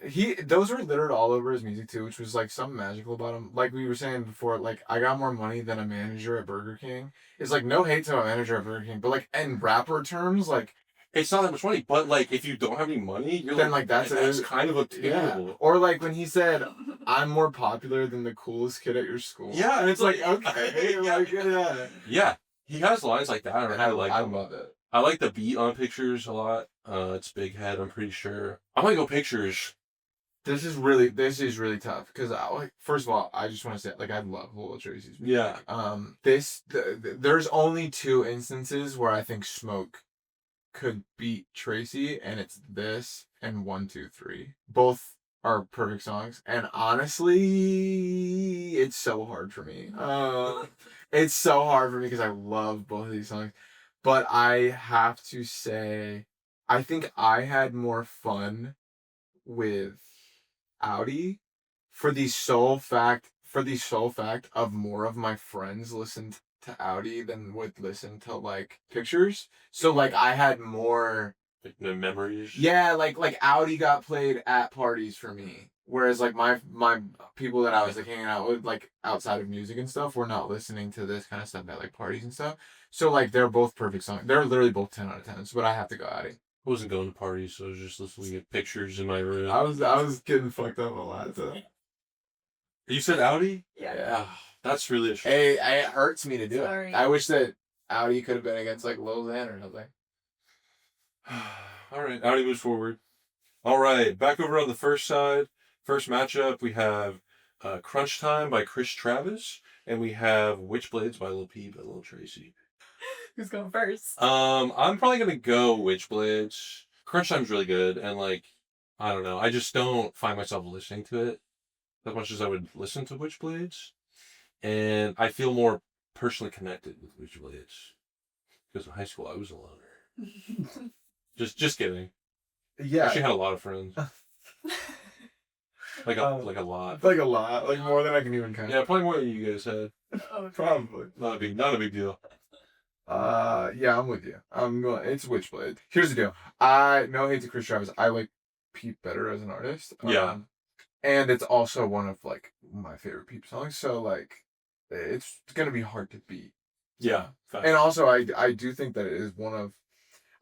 S2: those were littered all over his music too, which was like something magical about him. Like we were saying before, like I got more money than a manager at Burger King. It's like no hate to a manager at Burger King, but like in rapper terms, like
S1: it's not that much money. But like if you don't have any money, you're
S2: then
S1: like
S2: that's
S1: kind of obtainable.
S2: Yeah. Or like when he said, "I'm more popular than the coolest kid at your school."
S1: Yeah,
S2: and it's like okay,
S1: yeah. He has lines like that.
S2: And I love it.
S1: I like the beat on Pictures a lot. It's Big Head, I'm pretty sure. I'm gonna go Pictures.
S2: This is really tough because first of all, I just want to say like I love Lil Tracy's music.
S1: Yeah.
S2: There's only two instances where I think Smoke could beat Tracy, and it's this and 1, 2, 3. Both are perfect songs, and honestly, it's so hard for me. It's so hard for me because I love both of these songs. But I have to say, I think I had more fun with Audi for the sole fact of more of my friends listened to Audi than would listen to like Pictures. So like I had more
S1: Like, no memories.
S2: Yeah, like Audi got played at parties for me. Whereas like my people that I was like hanging out with, like outside of music and stuff, were not listening to this kind of stuff at like parties and stuff. So like they're both perfect songs. They're literally both 10 out of 10. But I have to go Audi.
S1: I wasn't going to parties, so I was just listening at pictures in my room.
S2: I was getting fucked up a lot. So.
S1: You said Audi?
S2: Yeah.
S1: That's really a shame.
S2: Hey, it hurts me to do
S3: Sorry.
S2: it. I wish that Audi could have been against like Lil Xan or something.
S1: All right, Audi moves forward. All right, back over on the first side. First matchup, we have Crunch Time by Chris Travis, and we have Witchblades by Lil Peep and Lil Tracy.
S3: Who's going first?
S1: I'm probably gonna go Witchblades. Crunch Time's really good, and like, I don't know, I just don't find myself listening to it as much as I would listen to Witchblades, and I feel more personally connected with Witchblades because in high school I was a loner. Just kidding.
S2: Yeah.
S1: I actually had a lot of friends. Like a lot.
S2: Like a lot. Like more than I can even count.
S1: Yeah, probably more than you guys had.
S2: Probably.
S1: Not a big deal.
S2: Yeah, I'm with you. It's Witchblade. Here's the deal. No hate to Chris Travis. I like Peep better as an artist.
S1: Yeah.
S2: And it's also one of like my favorite Peep songs. So like, it's gonna be hard to beat.
S1: Yeah. Fact.
S2: And also, I do think that it is one of.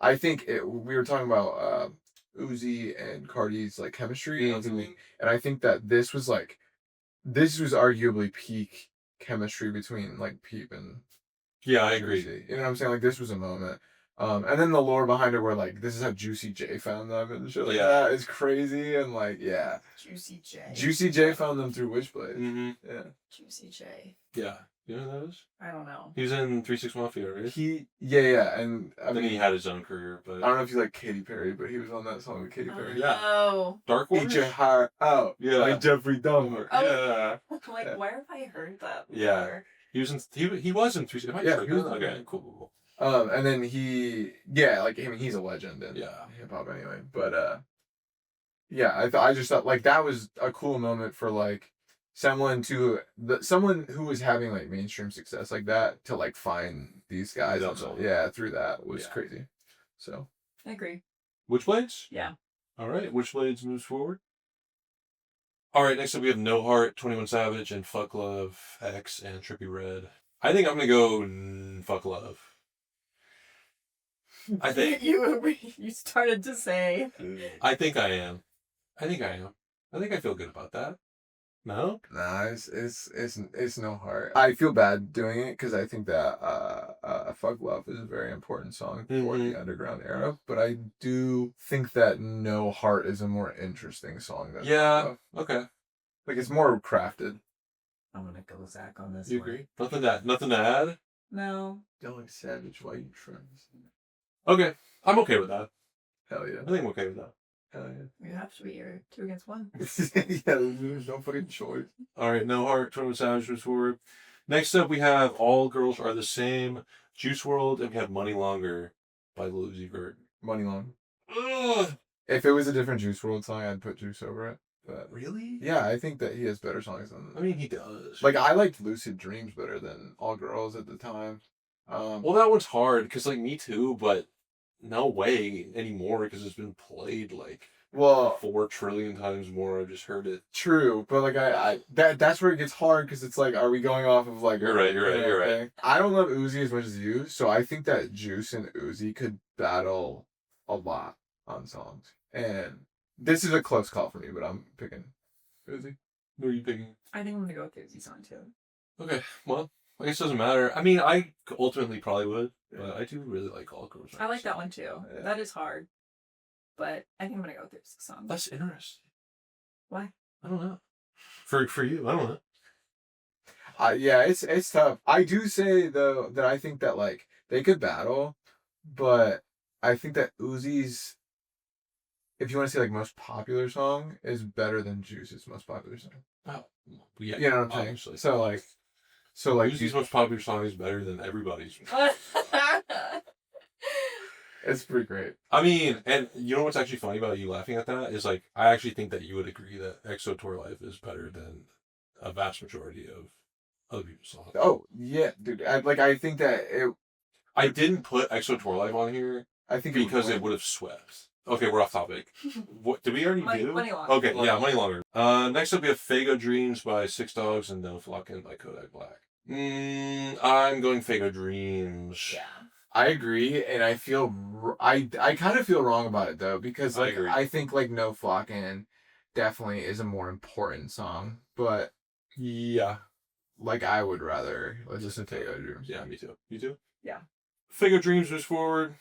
S2: I think we were talking about Uzi and Cardi's like chemistry and everything, and I think that this was arguably peak chemistry between like Peep and.
S1: Yeah, I agree.
S2: Juicy. You know what I'm saying? Like this was a moment. And then the lore behind it, where like this is how Juicy J found them and shit like that is crazy, and like Juicy J found them through Witchblade.
S1: Mm-hmm.
S2: Yeah.
S3: Juicy J.
S1: Yeah. You know who that is?
S3: I don't know.
S1: He was in 3 6 Mafia, right?
S2: And I
S1: then
S2: mean,
S1: he had his own career, but
S2: I don't know if you like Katy Perry, but he was on that song with Katy Perry.
S3: Oh.
S1: Dark
S2: Eat
S1: Horse.
S2: your heart out.
S1: Yeah.
S2: Like Jeffrey Dahmer.
S3: Oh.
S1: Yeah.
S3: Like, where have I heard that before?
S1: Yeah. He was in 3 6.
S2: Yeah, he was-
S1: Okay. Cool.
S2: And then he's a legend in hip hop anyway. But I just thought like that was a cool moment for like someone who was having like mainstream success like that to like find these guys. Through that was crazy. So
S3: I agree.
S1: Witchblades?
S3: Yeah.
S1: All right, Witchblades moves forward. All right, next up we have No Heart, 21 Savage, and Fuck Love, X, and Trippie Redd. I think I'm gonna go Fuck Love. I think
S3: you started to say.
S1: I think I am. I think I feel good about that. No?
S2: Nah, it's No Heart. I feel bad doing it because I think that Fuck Love is a very important song for the underground era, but I do think that No Heart is a more interesting song than Fuck Love.
S1: Okay.
S2: Like it's more crafted.
S7: I'm gonna go Zach on this.
S1: You agree? Nothing to add?
S3: No.
S2: Don't like Savage, why you trying?
S1: Okay. I'm okay with that.
S2: Hell yeah.
S1: I think I'm okay with that.
S2: Hell yeah.
S3: You have to be your 2 against 1.
S2: Yeah, there's no fucking choice.
S1: All right, No Heart, 21 Savage moves forward. Next up, we have All Girls Are the Same, Juice WRLD, and we have Money Longer by Lil Uzi Vert.
S2: Money Long.
S1: Ugh.
S2: If it was a different Juice WRLD song, I'd put Juice over it. But
S1: Really?
S2: yeah, I think that he has better songs than.
S1: I mean, he does.
S2: Like I liked Lucid Dreams better than All Girls at the time.
S1: Well, that one's hard because, like, me too, but no way anymore because it's been played like 4 trillion times more. I've just heard it.
S2: True, but like that's where it gets hard because it's like, are we going off of like?
S1: You're right.
S2: I don't love Uzi as much as you, so I think that Juice and Uzi could battle a lot on songs, and this is a close call for me, but I'm picking Uzi.
S1: Who are you picking?
S3: I think I'm gonna go with Uzi's song too.
S1: Okay, well, I guess it doesn't matter. I mean, I ultimately probably would, but I do really like All Girls.
S3: I like that one too. Yeah. That is hard, but I think I'm gonna go with Uzi's song.
S1: That's interesting.
S3: Why?
S1: I don't know. For you, I don't know.
S2: Yeah, it's tough. I do say though that I think that like they could battle, but I think that Uzi's, if you want to say like most popular song, is better than Juice's most popular song.
S1: Oh, yeah.
S2: You know what I'm saying? So like
S1: Uzi's most popular song is better than everybody's.
S2: It's pretty great.
S1: I mean, and you know what's actually funny about you laughing at that is like I actually think that you would agree that EXO Tour Life is better than a vast majority of other people's songs.
S2: Oh yeah, dude. I think that it.
S1: I didn't put EXO Tour Life on here
S2: I think
S1: because
S2: would
S1: it would have swept. Okay, we're off topic. What did we already do?
S3: Money Longer.
S1: Okay, yeah, Money Longer. Next up we have Fago Dreams by Six Dogs and No Flockin' by Kodak Black. I'm going Fago Dreams.
S3: Yeah.
S2: I agree, and I feel I kind of feel wrong about it though, because
S1: I
S2: like
S1: agree.
S2: I think like No Flockin' definitely is a more important song, but
S1: Yeah.
S2: like I would rather listen to Fago Dreams.
S1: Yeah, me too. You too?
S3: Yeah.
S1: Fago Dreams moves forward.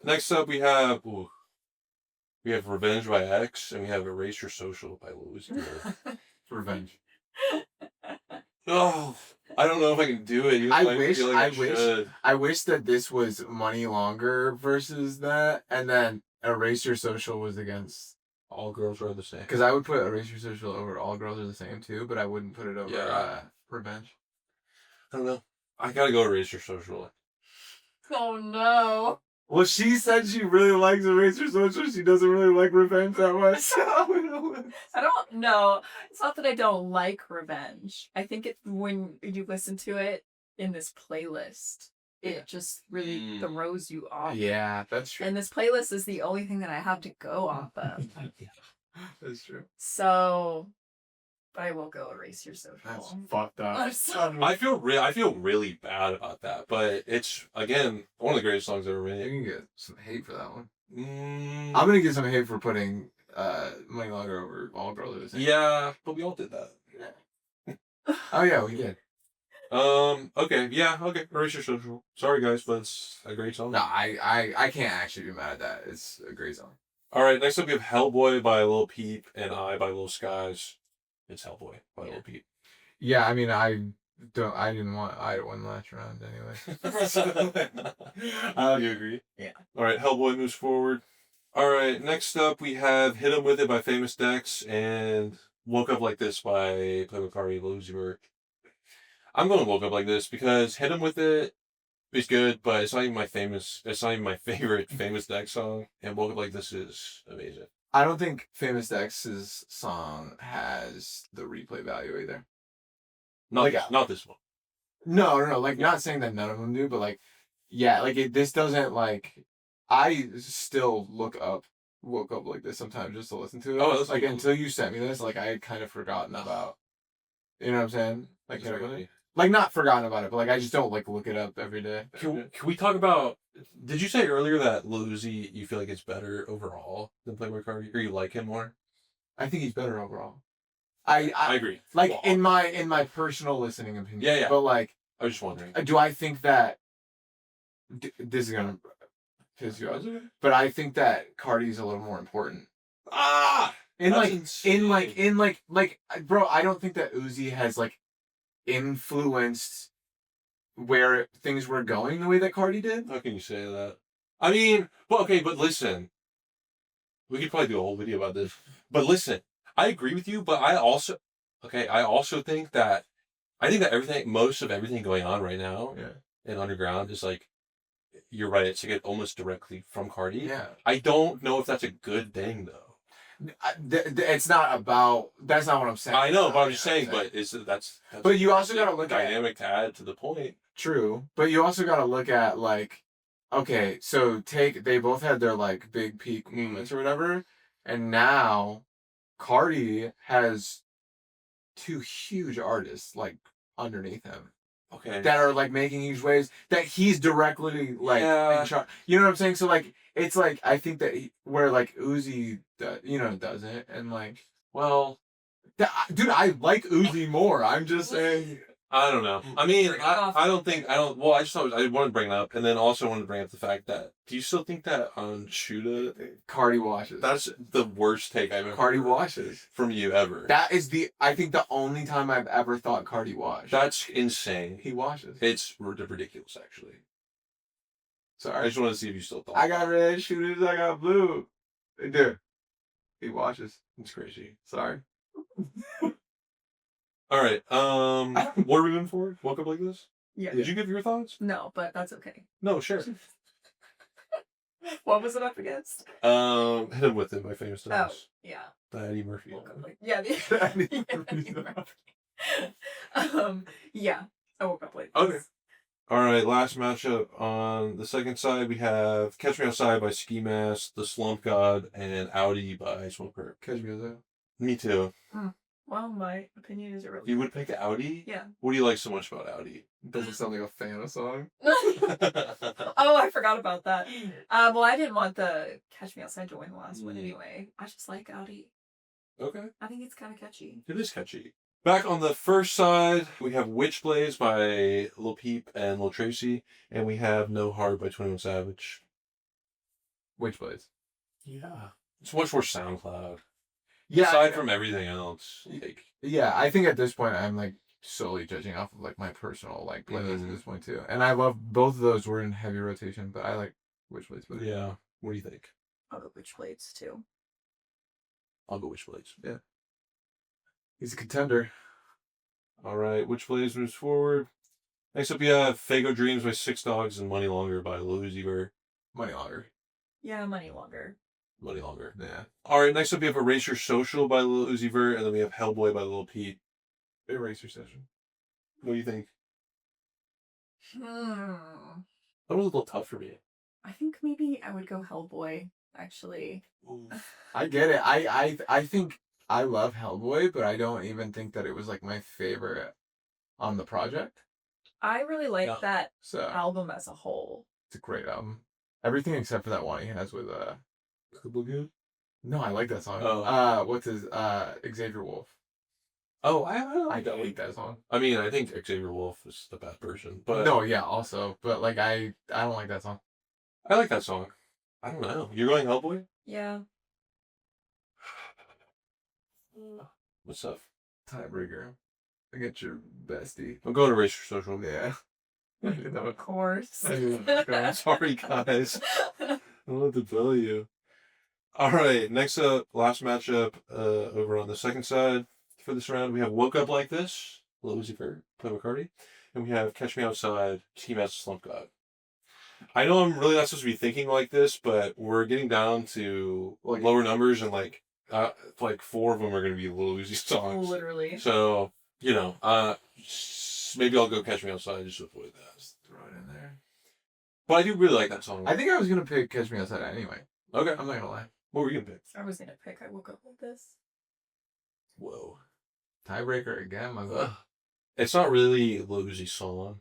S1: Next up we have Revenge by X, and we have Erase Your Social by Louis.
S2: Revenge.
S1: Oh, I don't know if I can do it. even
S2: I
S1: though feel like should.
S2: wish that this was Money Longer versus that, and then Erase Your Social was against.
S1: All girls are the same.
S2: Because I would put Erase Your Social over All Girls Are the Same too, but I wouldn't put it over Revenge.
S1: I don't know. I gotta go Erase Your Social.
S3: Oh no.
S2: Well, she said she really likes Erase Your Social. She doesn't really like Revenge that much.
S3: I don't know. It's not that I don't like Revenge. I think it when you listen to it in this playlist, it just really throws you off.
S2: Yeah, that's true.
S3: And this playlist is the only thing that I have to go off of.
S2: That's true.
S3: So, but I will go Erase Your Social.
S2: That's fucked up.
S3: I'm sorry.
S1: I feel really bad about that, but it's again one of the greatest songs ever
S2: You
S1: made.
S2: can get some hate for that one.
S1: Mm,
S2: I'm gonna get some hate for putting Money Longer over All Girls Are the Same.
S1: yeah, but we all did that.
S2: Oh yeah, we did.
S1: Okay, yeah, okay. Erase Your Social. Sorry guys, but it's a great song.
S2: No, I can't actually be mad at that. It's a great song.
S1: All right, next up we have Hellboy by Lil Peep and I by Lil Skies. It's Hellboy by Lil Peep.
S2: Yeah, I mean, I didn't want I won last round anyway.
S1: You agree?
S3: Yeah.
S1: All right, Hellboy moves forward. All right, next up we have Hit 'Em With It by Famous Dex and Woke Up Like This by Playboi Carti, Lil Uzi Vert. I'm going to Woke Up Like This because Hit 'Em With It is good, but it's not even my favorite Famous Dex song, and Woke Up Like This is amazing.
S2: I don't think Famous Dex's song has the replay value either.
S1: Not this one.
S2: No. Like, not saying that none of them do, but like, yeah, like this doesn't like. I still woke up like this sometimes just to listen to it.
S1: Oh, that's
S2: like
S1: cool.
S2: until you sent me this, like I had kind of forgotten about. You know what I'm saying? Like,
S1: That's really-
S2: like not forgotten about it, but like I just don't like look it up every day.
S1: Can we talk about? Did you say earlier that Lil Uzi you feel like it's better overall than Playboi Carti, or you like him more?
S2: I think he's better overall. I
S1: agree.
S2: Like
S1: Well,
S2: in my personal listening opinion.
S1: Yeah.
S2: But like,
S1: I was just wondering.
S2: do I think that this is gonna piss you off? But I think that Cardi's a little more important. In bro, I don't think that Uzi has like influenced where things were going the way that Cardi did.
S1: How can you say that? I mean, but listen. We could probably do a whole video about this. But listen, I agree with you, but I also think that most of everything going on right now in underground is like, you're right, it's like almost directly from Cardi.
S2: Yeah.
S1: I don't know if that's a good thing though.
S2: It's not about. That's not what I'm saying.
S1: I know, but I'm just saying. But that's
S2: But you also gotta look at
S1: dynamic to add to the point.
S2: True, but you also gotta look at like, okay, so they both had their like big peak moments or whatever, and now Cardi has two huge artists like underneath him.
S1: Okay.
S2: That are like making huge waves that he's directly like in charge. You know what I'm saying? So like it's like I think that where like Uzi doesn't, and like, well, dude, I like Uzi more. I'm just saying.
S1: I don't know. I mean, I don't. Well, I wanted to bring it up, and then also wanted to bring up the fact that do you still think that on Shuda
S2: Cardi washes?
S1: That's the worst take I've ever.
S2: Cardi washes
S1: from you ever.
S2: That is I think the only time I've ever thought Cardi washed.
S1: That's insane.
S2: He washes.
S1: It's ridiculous, actually.
S2: Sorry,
S1: I just wanted to see if you still thought.
S2: I got red shooters. I got blue. Dude, he washes.
S1: It's crazy.
S2: Sorry.
S1: All right. What are we moving forward? Woke Up Like This?
S3: Yeah.
S1: Did you give your thoughts?
S3: No, but that's okay.
S1: No, sure.
S3: What was it up against?
S1: Hit 'Em With It by Famous Dex.
S3: Oh, yeah.
S1: By Eddie Murphy.
S3: Yeah. Yeah, I woke up late.
S1: Okay. All right, last matchup on the second side, we have Catch Me Outside by Ski Mask, The Slump God, and Audi by Smoker.
S2: Catch Me Outside.
S1: Me too.
S3: Well, my opinion is irrelevant.
S1: You would pick Audi?
S3: Yeah.
S1: What do you like so much about Audi?
S2: Doesn't sound like a fan of song.
S3: Oh, I forgot about that. Well, I didn't want the Catch Me Outside to win the last one anyway. I just like Audi.
S1: Okay.
S3: I think it's kind of catchy.
S1: It is catchy. Back on the first side, we have Witchblades by Lil Peep and Lil Tracy, and we have No Heart by 21 Savage.
S2: Witchblades.
S1: Yeah. It's much more SoundCloud.
S2: Yeah.
S1: Aside from everything else. Like,
S2: yeah, I think at this point I'm like solely judging off of like my personal like playlist at this point too. And I love both of those were in heavy rotation, but I like Witchblades better.
S1: yeah. What do you think?
S3: I'll go Witchblades too.
S1: I'll go Witchblades.
S2: Yeah. He's a contender.
S1: All right, Witchblades moves forward. Next up, we have Fago Dreams by Six Dogs and Money Longer by Lil Uzi Vert.
S2: Money Longer.
S3: Yeah, Money Longer.
S1: Money Longer.
S2: Yeah.
S1: All right, next up, we have Erase Your Social by Lil Uzi Vert, and then we have Hellboy by Lil Peep.
S2: Eraser Session.
S1: What do you think?
S3: Hmm.
S1: That was a little tough for me.
S3: I think maybe I would go Hellboy, actually.
S2: I get it. I think I love Hellboy, but I don't even think that it was like my favorite on the project.
S3: I really like that
S2: So
S3: album as a whole.
S2: it's a great album. Everything except for that one he has with
S1: Good?
S2: No, I like that song.
S1: Oh.
S2: What's his Xavier Wolf.
S1: Oh,
S2: I don't like that song.
S1: I mean, I think Xavier Wolf is the bad person, but
S2: No, yeah, also. But like I don't like that song.
S1: I like that song. I don't know. You're going Hellboy?
S3: Yeah.
S1: What's up?
S2: Tiebreaker. I get your bestie.
S1: I'm going to Erase Your Social.
S2: Yeah.
S3: Of course.
S1: I'm sorry, guys. I don't know what to tell you. All right, next up, last matchup over on the second side for this round, we have Woke Up Like This, Lil Uzi Vert, Play McCarty, and we have Catch Me Outside, Ski Mask, Slump God. I know I'm really not supposed to be thinking like this, but we're getting down to lower numbers, and like 4 of them are going to be Lil Uzi songs.
S3: Literally.
S1: So, you know, maybe I'll go Catch Me Outside just to avoid that.
S2: Just throw it in there.
S1: But I do really like that song.
S2: I think I was gonna pick Catch Me Outside anyway.
S1: Okay.
S2: I'm not gonna lie.
S1: What were you going to pick?
S3: I was gonna pick I Woke Up Like This.
S1: Whoa.
S2: Tiebreaker again, my god.
S1: It's not really Lil Uzi's song.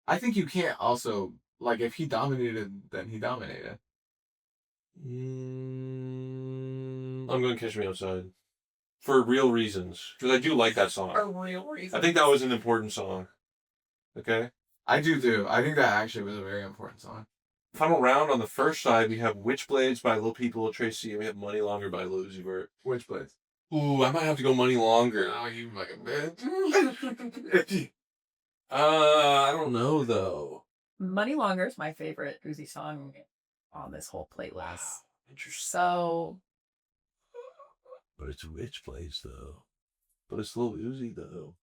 S2: I think you can't also like if he dominated, then he dominated.
S1: I'm going to Catch Me Outside. For real reasons. Because I do like that song.
S3: For real reasons.
S1: I think that was an important song. Okay?
S2: I do too. I think that actually was a very important song.
S1: Final round on the first side, we have Witchblades by Lil Peep, Lil Tracy, and we have Money Longer by Lil Uzi Vert.
S2: Witchblades.
S1: Ooh, I might have to go Money Longer.
S2: Oh, you fucking bitch.
S1: I don't know, though.
S3: Money Longer is my favorite Uzi song on this whole playlist.
S1: Wow, interesting.
S3: So.
S1: But it's Witchblades, though. But it's Lil Uzi, though.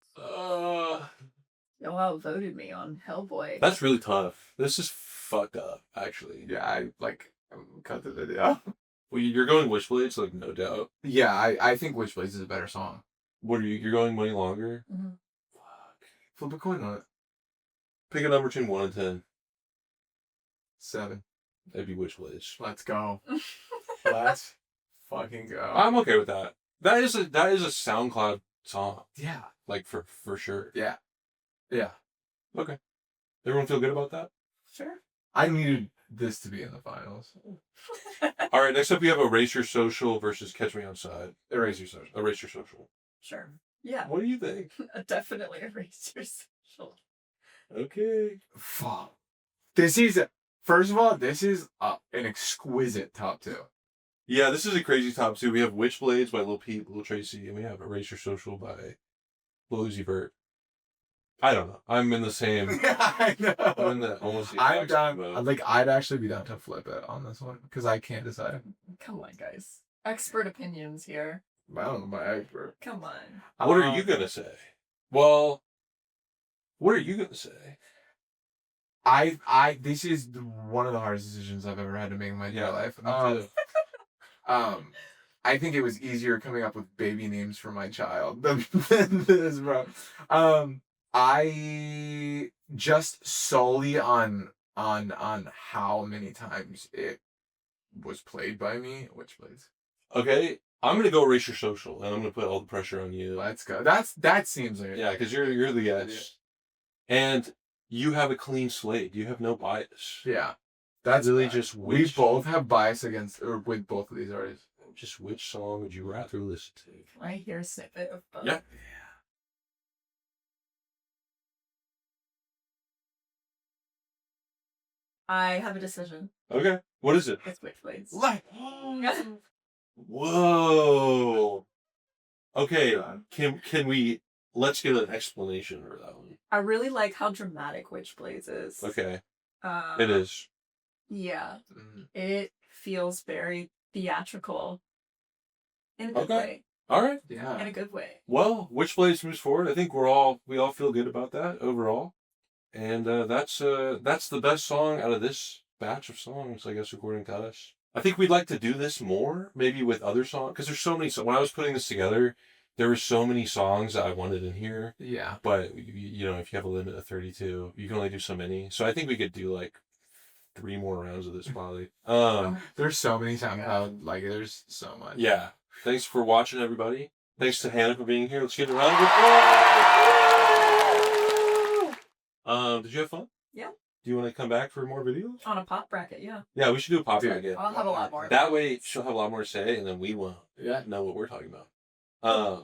S3: Y'all outvoted me on Hellboy.
S1: That's really tough. This is fucked up, actually.
S2: Yeah, I cut the video.
S1: Well, you're going Witchblades, like, no doubt.
S2: Yeah, I think Witchblades is a better song.
S1: What are you? You're going Money Longer?
S3: Mm-hmm.
S1: Fuck.
S2: Flip a coin on it.
S1: Pick a number between 1 and 10.
S2: 7.
S1: That'd be Witchblades.
S2: Let's go. Let's fucking go.
S1: I'm okay with that. That is a SoundCloud song.
S2: Yeah.
S1: Like for sure.
S2: Yeah. Yeah.
S1: Okay. Everyone feel good about that?
S3: Sure.
S2: I needed this to be in the finals.
S1: All right. Next up, we have Erase Your Social versus Catch Me Outside.
S2: Erase Your Social.
S1: Erase Your Social.
S3: Sure. Yeah.
S1: What do you think?
S3: Definitely Erase Your Social.
S1: Okay.
S2: Fuck. This is, first of all, this is an exquisite top 2.
S1: Yeah, this is a crazy top 2. We have Witchblades by Lil Peep, Lil Tracy, and we have Erase Your Social by Lil Uzi Vert. I don't know. I'm in the same.
S2: I know.
S1: I'm in the almost.
S2: I'm down. Like, I'd actually be down to flip it on this one because I can't decide.
S3: Come on, guys. Expert opinions here.
S2: I don't know my expert.
S3: Come on.
S1: What are you gonna say? Well, what are you gonna say?
S2: This is one of the hardest decisions I've ever had to make in my entire life. I think it was easier coming up with baby names for my child than this, bro. just solely on how many times it was played by me. Which plays?
S1: Okay, I'm gonna go Erase Your Social, and I'm gonna put all the pressure on you.
S2: Let's go. That seems like
S1: Yeah, because you're the guest, and you have a clean slate. You have no bias.
S2: Yeah, that's
S1: really
S2: bad.
S1: just
S2: We
S1: which,
S2: both have bias against or with both of these artists.
S1: just which song would you rather listen to?
S3: I hear a snippet of both.
S1: Yeah.
S3: I have a decision.
S1: Okay, what is it?
S3: It's Switchblades.
S1: Whoa. Okay, can we let's get an explanation for that one.
S3: I really like how dramatic Witchblades is.
S1: Okay, it is.
S3: Yeah.
S2: Mm.
S3: It feels very theatrical. In a good
S1: Okay.
S3: way.
S1: All right.
S2: Yeah.
S3: In a good way.
S1: Well, Witchblades moves forward. I think we all feel good about that overall, and that's the best song out of this batch of songs, I guess, according to us. I think we'd like to do this more, maybe with other songs, because there's so many. So when I was putting this together, there were so many songs that I wanted in here.
S2: Yeah.
S1: But you know, if you have a limit of 32, you can only do so many. So I think we could do like 3 more rounds of this probably.
S2: There's so many SoundCloud. Like there's so much.
S1: Yeah. Thanks for watching, everybody. Thanks to Hannah for being here. Let's get a round of applause. Did you have fun?
S3: Yeah.
S1: Do you want to come back for more videos?
S3: On a pop bracket, yeah.
S1: Yeah, we should do a pop bracket.
S3: I'll have a lot more.
S1: That way, she'll have a lot more to say, and then we won't
S2: Yeah.
S1: know what we're talking about.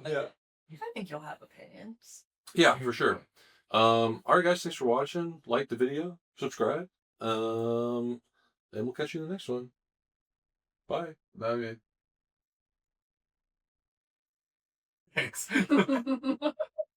S2: Yeah.
S3: I think you'll have opinions.
S1: Yeah, for sure. All right, guys, thanks for watching. Like the video, subscribe, and we'll catch you in the next one. Bye.
S2: Love you. Thanks.